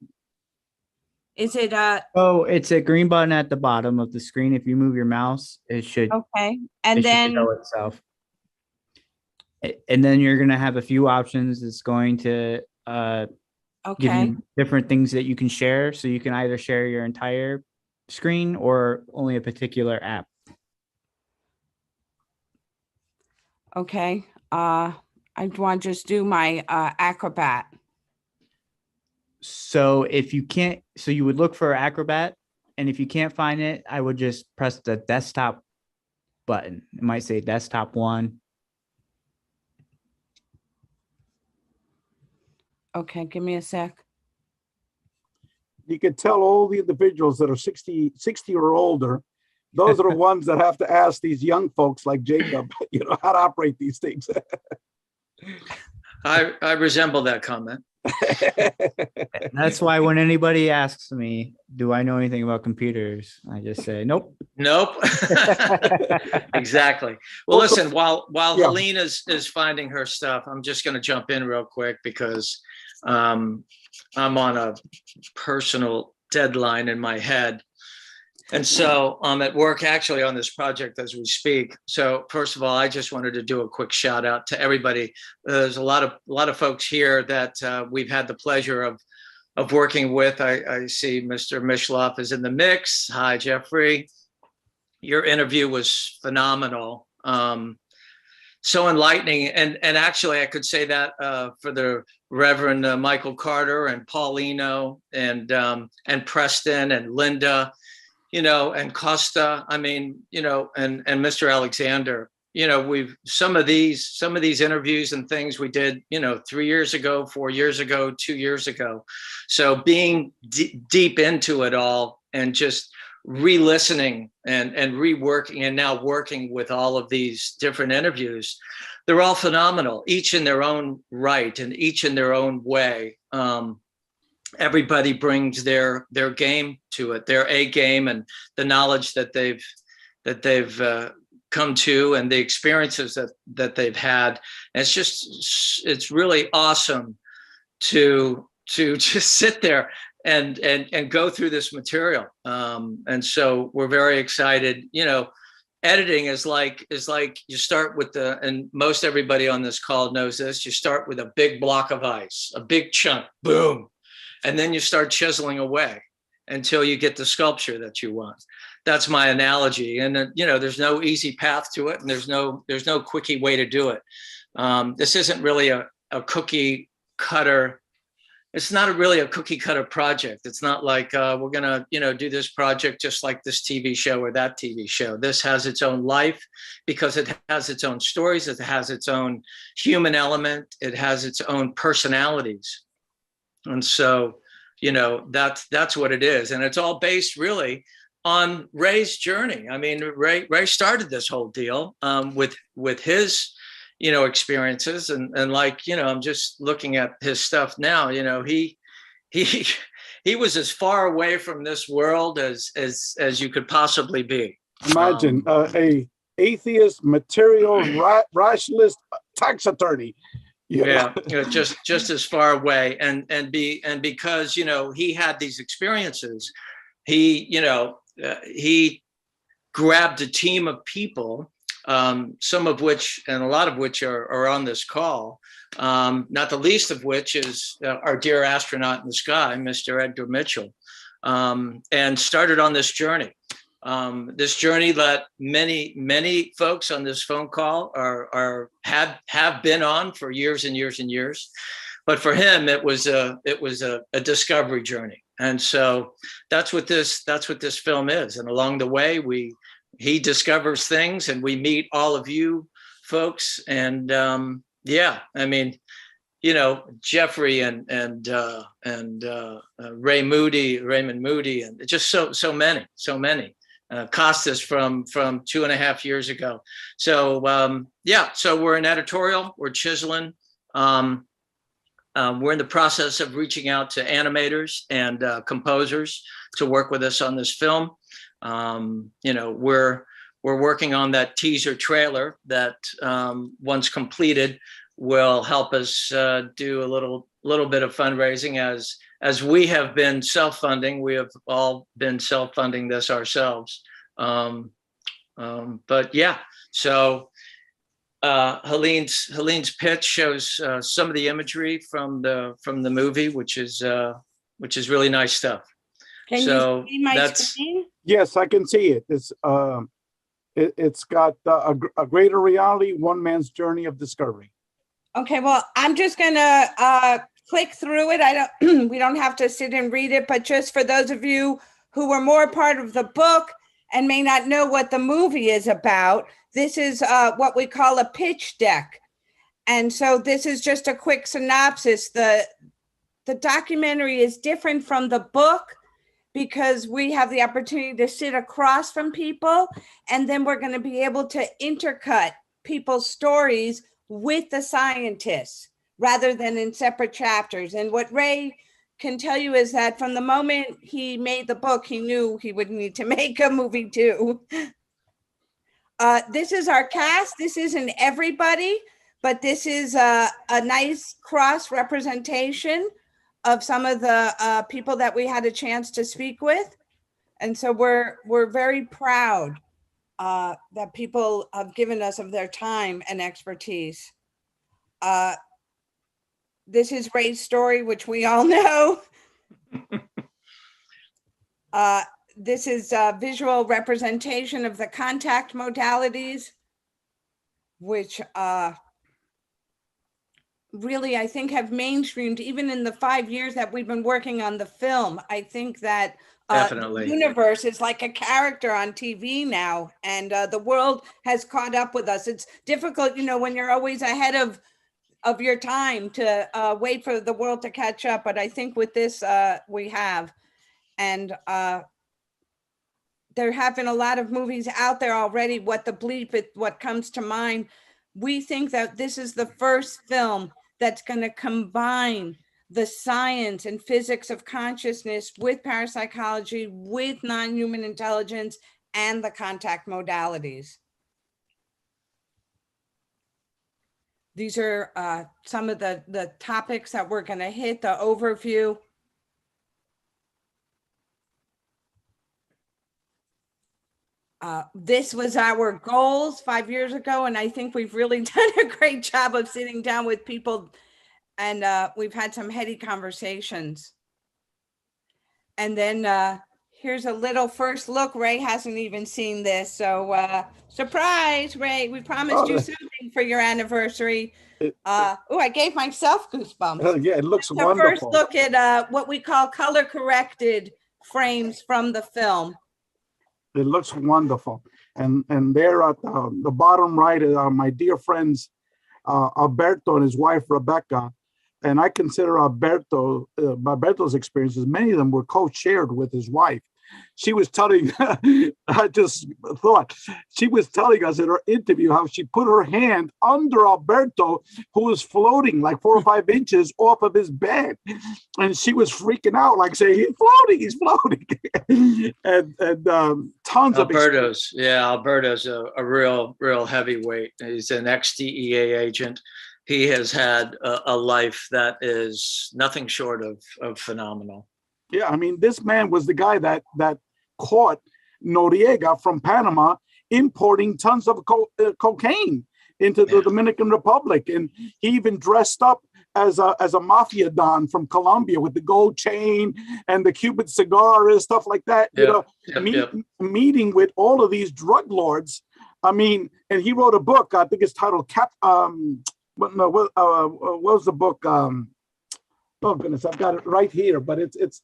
Is it Oh, it's a green button at the bottom of the screen. If you move your mouse, it should okay? And then show itself. And then you're gonna have a few options. It's going to give you different things that you can share. So you can either share your entire screen or only a particular app. Okay. I want to just do my Acrobat. So if you can't, so you would look for Acrobat, and if you can't find it, I would just press the desktop button. It might say desktop 1. Okay, give me a sec. You can tell all the individuals that are 60 or older, those are the ones that have to ask these young folks like Jacob, how to operate these things. I resemble that comment. That's why when anybody asks me, do I know anything about computers? I just say, nope. Nope. Exactly. Well, Also- listen, while Yeah. Helene is finding her stuff, I'm just going to jump in real quick because I'm on a personal deadline in my head. And so I'm at work actually on this project as we speak. So first of all, I just wanted to do a quick shout out to everybody. There's a lot of folks here that we've had the pleasure of working with. I see Mr. Mishloff is in the mix. Hi, Jeffrey. Your interview was phenomenal. So enlightening. And actually I could say that for the Reverend Michael Carter and Paulino and Preston and Linda, and Costa, I mean, and Mr. Alexander, some of these interviews and things we did, 3 years ago, 4 years ago, 2 years ago. So being deep into it all and just re-listening and reworking and now working with all of these different interviews, they're all phenomenal, each in their own right and each in their own way. Everybody brings their game to it, their A game, and the knowledge that they've come to and the experiences that they've had. And it's really awesome to just sit there and go through this material. And so we're very excited. Editing is like you start with and most everybody on this call knows this, you start with a big block of ice, a big chunk, boom. And then you start chiseling away until you get the sculpture that you want. That's my analogy. And there's no easy path to it, and there's no quickie way to do it. This isn't really a cookie cutter. It's not really a cookie cutter project. It's not like we're gonna do this project just like this TV show or that TV show. This has its own life because it has its own stories. It has its own human element. It has its own personalities. And so, that's what it is. And it's all based really on Ray's journey. I mean, Ray started this whole deal with his, experiences and I'm just looking at his stuff now. He was as far away from this world as you could possibly be. Imagine a atheist, material rationalist, tax attorney. Yeah, just as far away, and because he had these experiences, he grabbed a team of people, some of which and a lot of which are on this call, not the least of which is our dear astronaut in the sky, Mr. Edgar Mitchell, and started on this journey. This journey that many folks on this phone call have been on for years and years and years, but for him it was a discovery journey, and so that's what this film is. And along the way he discovers things, and we meet all of you folks, and I mean, Jeffrey and Raymond Moody, and just so many. Costas from 2.5 years ago. So so we're in editorial, we're chiseling. We're in the process of reaching out to animators and composers to work with us on this film. We're working on that teaser trailer that once completed will help us do a little bit of fundraising as we have been self-funding. We have all been self-funding this ourselves. But yeah, so Helene's pitch shows some of the imagery from the movie, which is really nice stuff. Can you see my screen? Yes, I can see it. It's got a greater reality, one man's journey of discovery. Okay, well, I'm just gonna click through it. We don't have to sit and read it, but just for those of you who were more part of the book and may not know what the movie is about, this is what we call a pitch deck. And so this is just a quick synopsis. The documentary is different from the book because we have the opportunity to sit across from people, and then we're going to be able to intercut people's stories with the scientists. rather than in separate chapters. And what Ray can tell you is that from the moment he made the book, he knew he would need to make a movie too. This is our cast. This isn't everybody, but this is a nice cross representation of some of the people that we had a chance to speak with. And so we're very proud that people have given us of their time and expertise. This is Ray's story, which we all know. This is a visual representation of the contact modalities, which really, I think, have mainstreamed even in the 5 years that we've been working on the film. I think that Definitely. the universe is like a character on TV now, and the world has caught up with us. It's difficult, you know, when you're always ahead of your time to wait for the world to catch up. But I think with this, we have. And there have been a lot of movies out there already. What the bleep, what comes to mind. We think that this is the first film that's going to combine the science and physics of consciousness with parapsychology, with non-human intelligence, and the contact modalities. These are some of the topics that we're going to hit, the overview. This was our goals 5 years ago, and I think we've really done a great job of sitting down with people, and we've had some heady conversations. And then here's a little first look. Ray hasn't even seen this, so surprise, Ray. We promised you something for your anniversary. Oh, I gave myself goosebumps. Yeah, it looks So wonderful. first look at what we call color-corrected frames from the film. It looks wonderful. And there at the bottom right are my dear friends, Alberto and his wife, Rebecca. And I consider Alberto's experiences, many of them were co-shared with his wife. She was telling, I just thought, she was telling us in her interview how she put her hand under Alberto, who was floating like 4 or 5 inches off of his bed. And she was freaking out, like saying, he's floating. and tons of Alberto's a real heavyweight. He's an ex-DEA agent. He has had a life that is nothing short of phenomenal. Yeah, I mean, this man was the guy that caught Noriega from Panama importing tons of cocaine into the Dominican Republic, and he even dressed up as a mafia don from Colombia with the gold chain and the Cuban cigar and stuff like that. Meeting with all of these drug lords. I mean, and he wrote a book. I think it's titled what was the book? Oh goodness, I've got it right here, but it's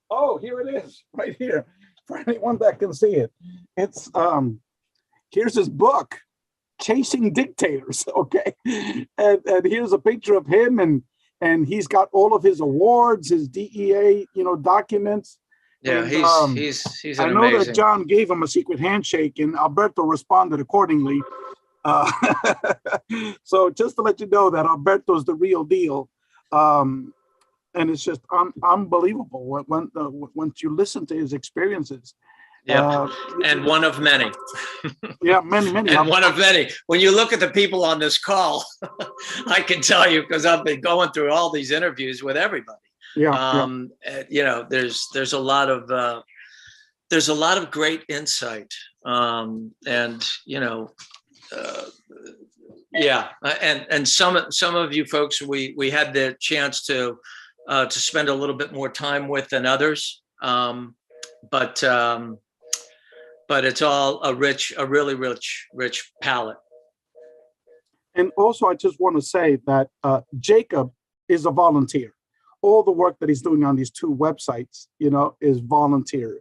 oh, here it is, right here, for anyone that can see it. It's here's his book, Chasing Dictators. Okay, and here's a picture of him, and he's got all of his awards, his DEA, documents. Yeah, and, he's I an know amazing. that John gave him a secret handshake, and Alberto responded accordingly. So just to let you know that Alberto's the real deal, and it's just unbelievable once you listen to his experiences. Yeah, and one of many. Yeah, many. And one of many. When you look at the people on this call, I can tell you, because I've been going through all these interviews with everybody. There's a lot of great insight, and some of you folks we had the chance to spend a little bit more time with than others, but it's all a really rich palette. And also, I just want to say that Jacob is a volunteer. All the work that he's doing on these 2 websites, is volunteer.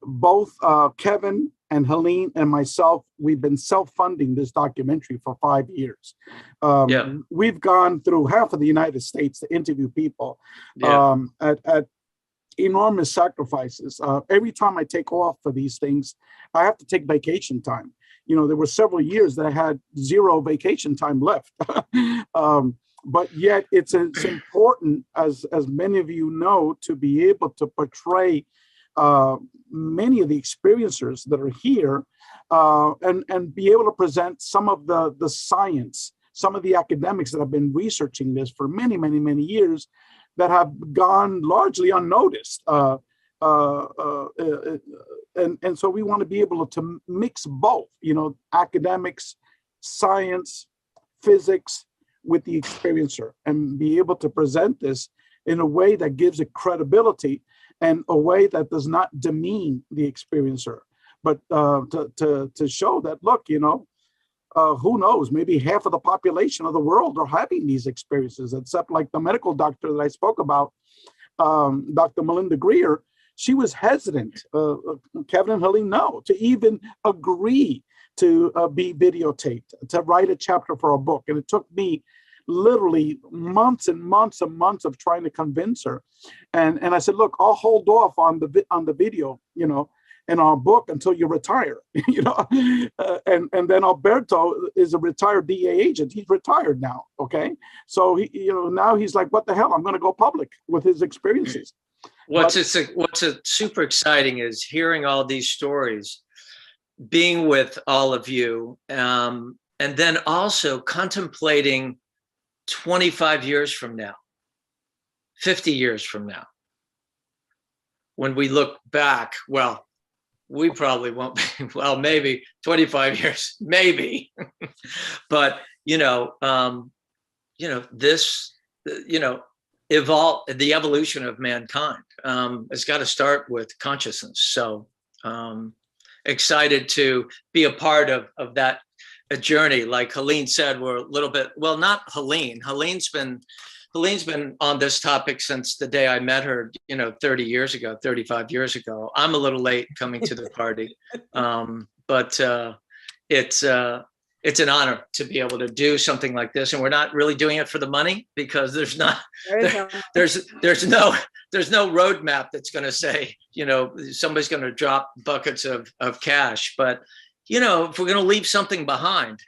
Both Kevin and Helene and myself, we've been self-funding this documentary for 5 years. We've gone through half of the United States to interview people at enormous sacrifices. Every time I take off for these things, I have to take vacation time. You know, there were several years that I had zero vacation time left. But yet it's important, as many of you know, to be able to portray many of the experiencers that are here, and be able to present some of the science, some of the academics that have been researching this for many, many, many years, that have gone largely unnoticed. And so we want to be able to mix both, you know, academics, science, physics with the experiencer, and be able to present this in a way that gives it credibility, and a way that does not demean the experiencer, but to show that, look, you know, who knows, maybe half of the population of the world are having these experiences, except like the medical doctor that I spoke about, Dr. Melinda Greer. She was hesitant, Kevin and Helene know, to even agree to be videotaped, to write a chapter for a book. And it took me literally months and months and months of trying to convince her. And I said, look, I'll hold off on the video, you know, in our book until you retire, you know. And then Alberto is a retired DEA agent. He's retired now, okay? So, you know, now he's like, what the hell? I'm going to go public with his experiences. What's super exciting is hearing all these stories, being with all of you, and then also contemplating 25 years from now, 50 years from now, when we look back, well, we probably won't be, well, maybe 25 years, maybe, but, this, the evolution of mankind has got to start with consciousness. So excited to be a part of that journey. Like Helene said, we're a little bit, well, not Helene. Helene's been on this topic since the day I met her, 30 years ago, 35 years ago. I'm a little late coming to the party, but it's an honor to be able to do something like this. And we're not really doing it for the money, because there's no roadmap that's going to say, somebody's going to drop buckets of cash. But, if we're going to leave something behind,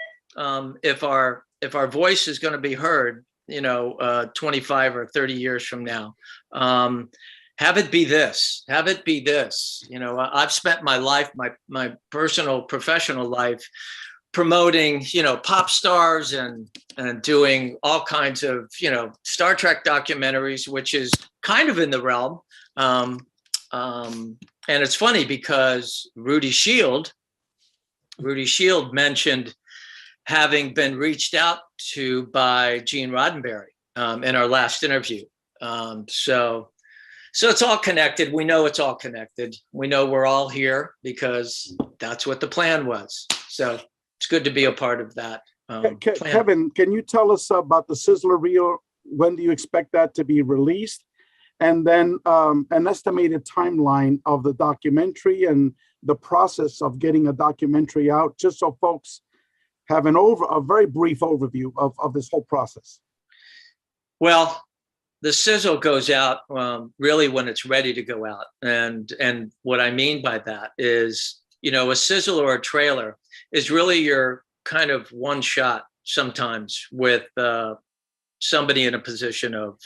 if our voice is going to be heard, 25 or 30 years from now, have it be this. I've spent my life, my personal, professional life, promoting, pop stars and doing all kinds of, Star Trek documentaries, which is kind of in the realm. And it's funny because Rudy Shield mentioned having been reached out to by Gene Roddenberry in our last interview. So it's all connected. We know it's all connected. We know we're all here because that's what the plan was. So it's good to be a part of that. Kevin, can you tell us about the Sizzler reel? When do you expect that to be released? And then an estimated timeline of the documentary and the process of getting a documentary out, just so folks have a very brief overview of this whole process. Well, the sizzle goes out really when it's ready to go out. And what I mean by that is, a sizzle or a trailer is really your kind of one shot sometimes with somebody in a position of,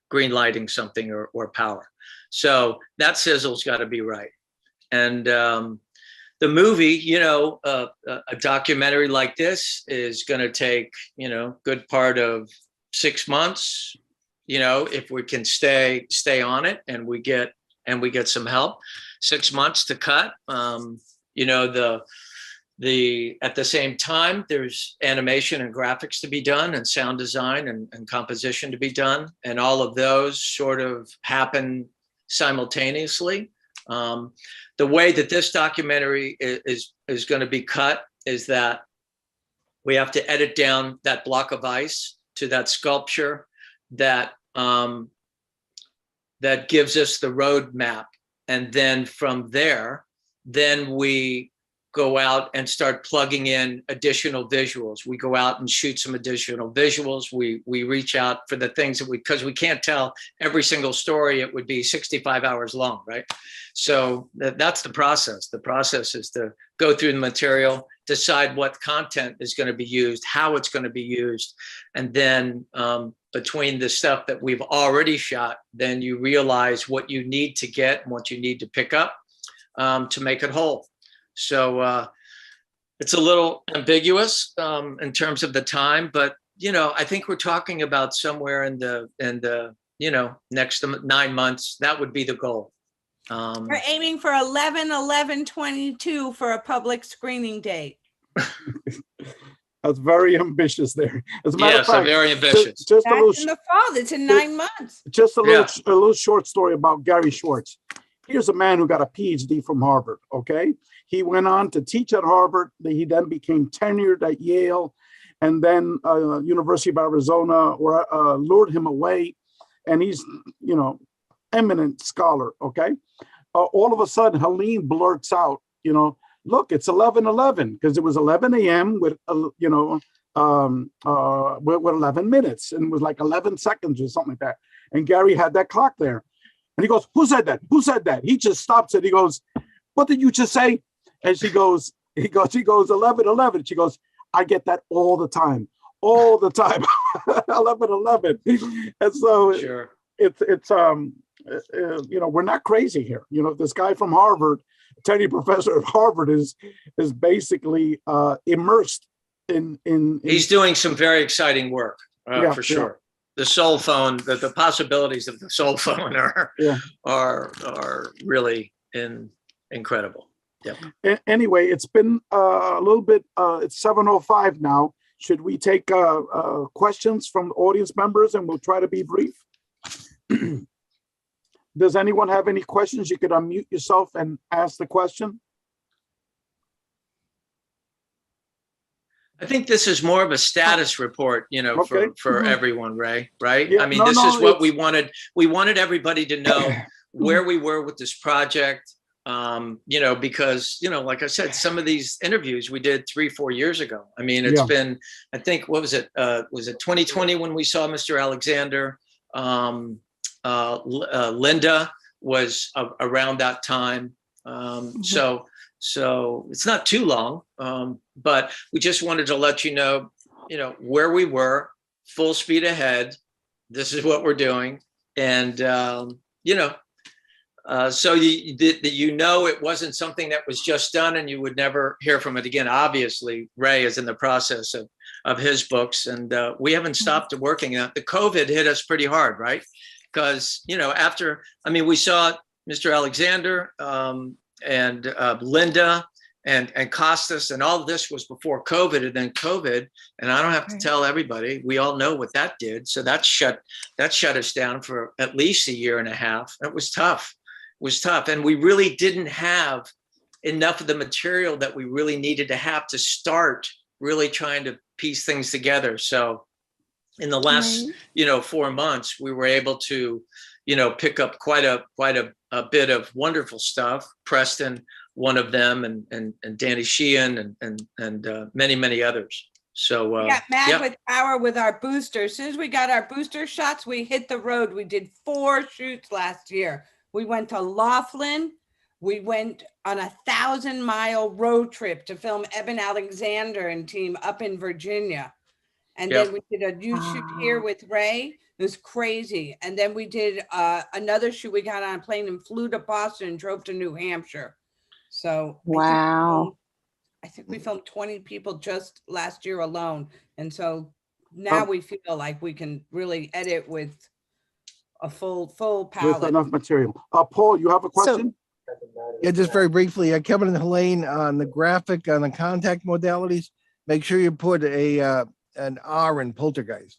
green lighting something or power. So that sizzle's got to be right. And the movie, a documentary like this is going to take, good part of 6 months, if we can stay on it and we get some help, 6 months to cut. At the same time, there's animation and graphics to be done, and sound design and composition to be done. And all of those sort of happen simultaneously. The way that this documentary is going to be cut is that we have to edit down that block of ice to that sculpture that gives us the road map. And then from there, then we go out and start plugging in additional visuals. We go out and shoot some additional visuals. We reach out for the things that because we can't tell every single story, it would be 65 hours long, right? So that's the process. The process is to go through the material, decide what content is going to be used, how it's going to be used. And then between the stuff that we've already shot, then you realize what you need to get and what you need to pick up to make it whole. So it's a little ambiguous in terms of the time, but I think we're talking about somewhere in the next 9 months. That would be the goal. We're aiming for 11/11/22 for a public screening date. That's very ambitious there. As a matter of Yes, I'm fact, very ambitious. just a little, That's in the fall. It's in 9 months. just a little short story about Gary Schwartz. Here's a man who got a PhD from Harvard. Okay, he went on to teach at Harvard. He then became tenured at Yale, and then University of Arizona lured him away, and he's eminent scholar. Okay, all of a sudden Helene blurts out, look, it's 11:11 because it was 11 a.m. with 11 minutes, and it was like 11 seconds or something like that. And Gary had that clock there. And he goes, who said that? Who said that? He just stops it. He goes, what did you just say? And he goes, 11:11. She goes, I get that all the time. 11:11. And so Sure. it's we're not crazy here. This guy from Harvard, tenure professor at Harvard, is basically immersed in He's doing some very exciting work for sure. The soul phone, the possibilities of the soul phone are really incredible. Yeah. Anyway, it's been a little bit. It's 7:05 now. Should we take questions from the audience members, and we'll try to be brief? Does anyone have any questions? You could unmute yourself and ask the question. I think this is more of a status report, Okay. for everyone, Ray, right? Yeah, I mean, no, this no, is what we wanted. We wanted everybody to know where we were with this project, because, like I said, some of these interviews we did 3-4 years ago. I mean, it's been, I think, what was it? Was it 2020 when we saw Mr. Alexander? Linda was around that time. So it's not too long, but we just wanted to let you know, where we were, full speed ahead. This is what we're doing. And, so it wasn't something that was just done and you would never hear from it again. Obviously, Ray is in the process of his books, and we haven't stopped working on it. The COVID hit us pretty hard, right? Because, we saw Mr. Alexander, and Linda and Costas, and all of this was before COVID, and then COVID, and I don't have to tell everybody, we all know what that did. So that shut us down for at least 1.5 years. It was tough. And we really didn't have enough of the material that we really needed to have to start really trying to piece things together. So in the last, 4 months, we were able to, pick up quite a bit of wonderful stuff. Preston, one of them, and Danny Sheehan, and many, many others. So we got mad with power with our booster. As soon as we got our booster shots, we hit the road. We did 4 shoots last year. We went to Laughlin. We went on a 1,000-mile road trip to film Eben Alexander and team up in Virginia. And then we did a new shoot here with Ray. It was crazy. And then we did another shoot. We got on a plane and flew to Boston and drove to New Hampshire. So wow. I think we filmed 20 people just last year alone. And so now we feel like we can really edit with a full palette. With enough material. Paul, you have a question? Yeah, just very briefly, Kevin and Helene, on the graphic, on the contact modalities, make sure you put an R in poltergeist.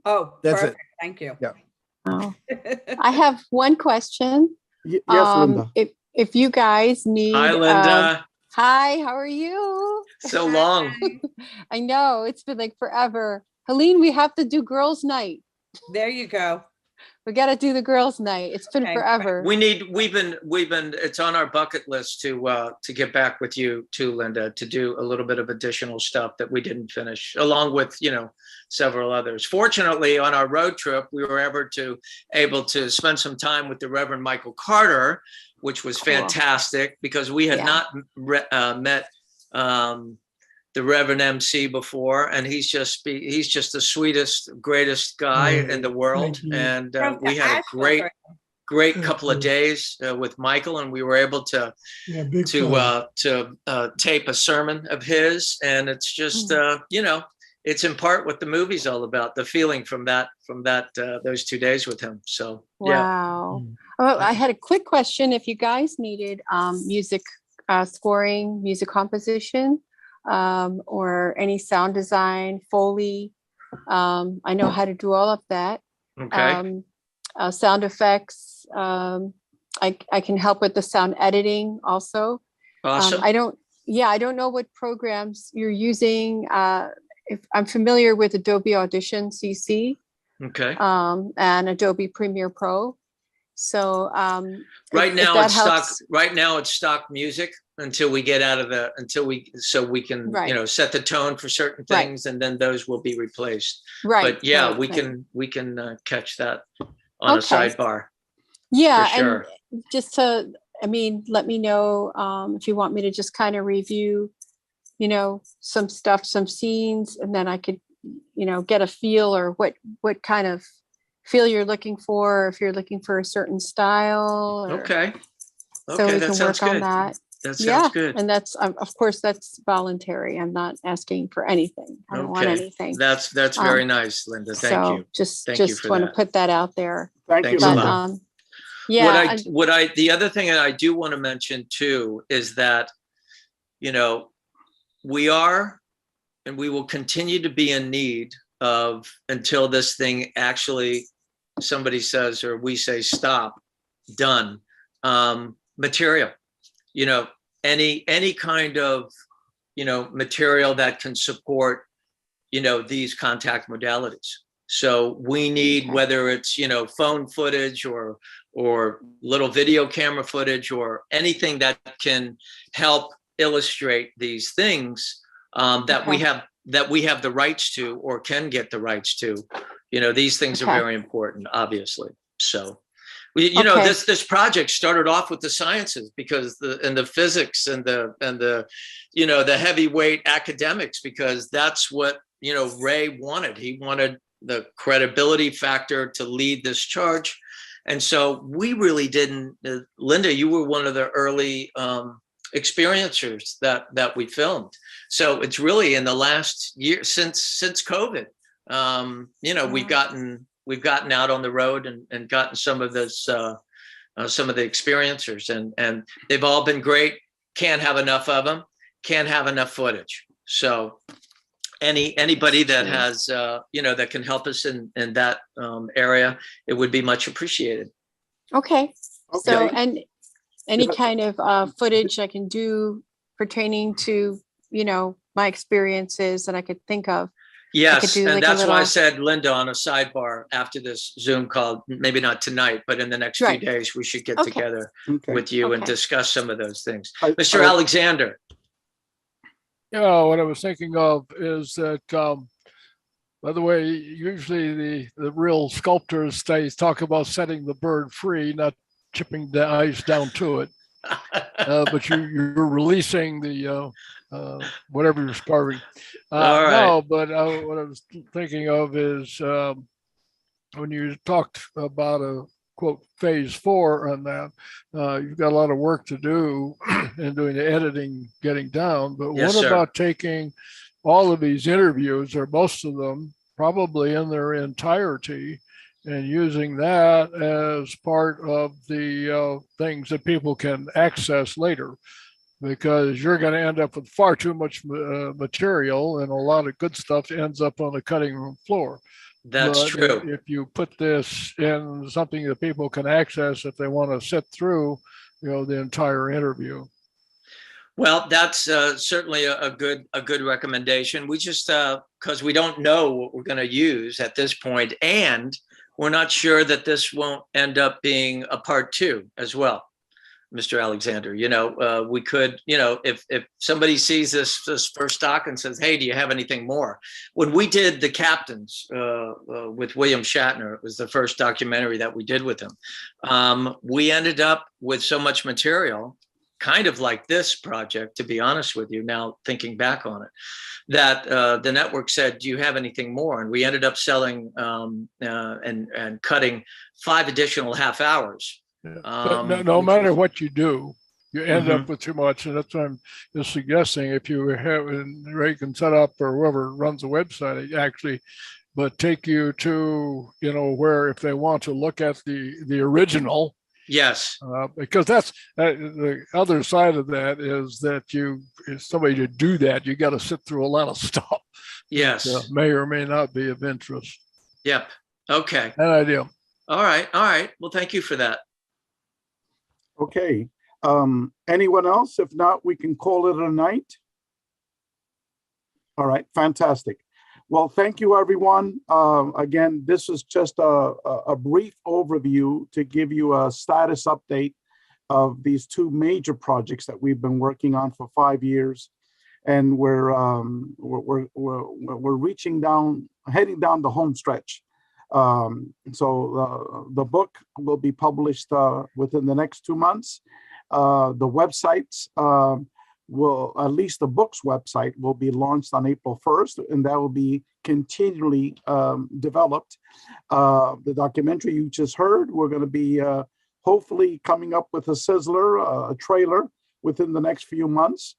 Oh, that's perfect. it. Thank you. Yeah. Oh. I have one question. Yes, Linda. If you guys need. Hi, Linda. Hi, how are you? So long. I know, it's been like forever. Helene, we have to do girls' night. There you go. We got to do the girls' night. It's been Okay. forever. we've been, it's on our bucket list to get back with you too, Linda, to do a little bit of additional stuff that we didn't finish, along with, several others. Fortunately, on our road trip, we were able to spend some time with the Reverend Michael Carter, which was fantastic because we had not met the Reverend MC before, and he's just the sweetest, greatest guy in the world. And we had a great couple of days with Michael, and we were able to tape a sermon of his. And it's just it's in part what the movie's all about, the feeling from those 2 days with him. So wow. Oh, I had a quick question. If you guys needed music scoring, music composition, or any sound design, Foley, I know how to do all of that. Okay. Sound effects. I can help with the sound editing also. Awesome. I don't know what programs you're using. If I'm familiar with Adobe Audition CC, Okay. and Adobe Premiere Pro. So right now it's stock. Right now it's stock music until we get out of so we can set the tone for certain things, and then those will be replaced. Right. But we can catch that on a sidebar. Yeah, for sure. And just let me know if you want me to just kind of review, some stuff, some scenes, and then I could, get a feel or what kind of feel you're looking for, if you're looking for a certain style. Okay. So we can work on that. That sounds good. And that's, of course, that's voluntary. I'm not asking for anything. I don't want anything. That's very nice, Linda. Thank you. Just want to put that out there. Thank you, Thanks a Linda. lot. The other thing that I do want to mention too is that, we are, and we will continue to be in need of, until this thing actually, somebody says, or we say, stop, done, material, any kind of, material that can support, these contact modalities. So we need, whether it's, phone footage or little video camera footage or anything that can help illustrate these things that we have the rights to or can get the rights to. These things are very important, obviously. So this project started off with the sciences because the physics and the heavyweight academics, because that's what Ray wanted. He wanted the credibility factor to lead this charge. And so we really didn't, Linda, you were one of the early experiencers that we filmed. So it's really in the last year since COVID, we've gotten out on the road and gotten some of this, some of the experiencers, and they've all been great. Can't have enough of them. Can't have enough footage. So anybody that has, that can help us in that area, it would be much appreciated. Okay. So, and any kind of footage I can do pertaining to, my experiences that I could think of. Yes, and that's why I said, Linda, on a sidebar after this Zoom call, maybe not tonight, but in the next few days, we should get together with you and discuss some of those things. Mr. Alexander. Yeah, what I was thinking of is that, by the way, usually the real sculptors talk about setting the bird free, not chipping the eyes down to it. But you're releasing the whatever you're starving. All right. No, but what I was thinking of is when you talked about a quote phase 4 on that, you've got a lot of work to do in doing the editing, getting down. But what about taking all of these interviews, or most of them, probably in their entirety, and using that as part of the things that people can access later? Because you're going to end up with far too much material, and a lot of good stuff ends up on the cutting room floor. That's true. If you put this in something that people can access if they want to sit through, the entire interview. Well, that's certainly a good recommendation. We just because we don't know what we're going to use at this point, and we're not sure that this won't end up being a part 2 as well, Mr. Alexander. We could, if somebody sees this first doc and says, hey, do you have anything more? When we did The Captains with William Shatner, it was the first documentary that we did with him. We ended up with so much material, kind of like this project, to be honest with you, now thinking back on it, that the network said, do you have anything more? And we ended up selling and cutting 5 additional half hours. But no matter what you do, you end up with too much. And that's what I'm just suggesting. If you have, and Ray can set up, or whoever runs the website, actually, but take you to, where if they want to look at the original. Yes. Because that's the other side of that, is that if somebody to do that, you got to sit through a lot of stuff. Yes. That, may or may not be of interest. Yep. Okay. That idea. All right. Well, thank you for that. Okay. Anyone else? If not, we can call it a night. All right. Fantastic. Well, thank you, everyone. Again, this is just a brief overview to give you a status update of these 2 major projects that we've been working on for 5 years, and we're heading down the home stretch. So the book will be published within the next 2 months. The websites at least the book's website will be launched on April 1st, and that will be continually developed. The documentary you just heard, we're going to be hopefully coming up with a sizzler, a trailer within the next few months.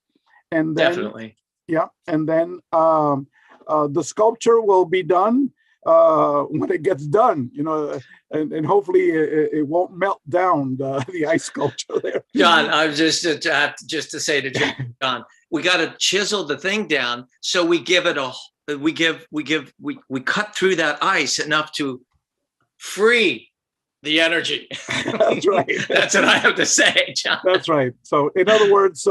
And then, definitely. Yeah. And then the sculpture will be done when it gets done, and hopefully it won't melt down the ice sculpture there. John, I was just to say to John, we got to chisel the thing down, so we give it we cut through that ice enough to free the energy. That's right. That's what I have to say, John. That's right. So in other words,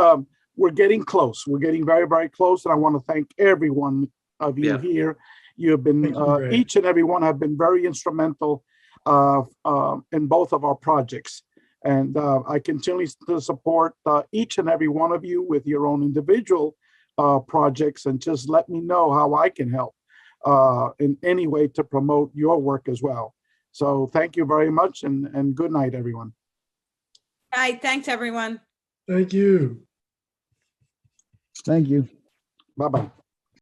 we're getting close. We're getting very, very close, and I want to thank every one of you here. You have been, each and every one have been very instrumental in both of our projects. And I continue to support each and every one of you with your own individual projects, and just let me know how I can help in any way to promote your work as well. So thank you very much, and good night, everyone. All right, thanks, everyone. Thank you. Thank you. Bye-bye.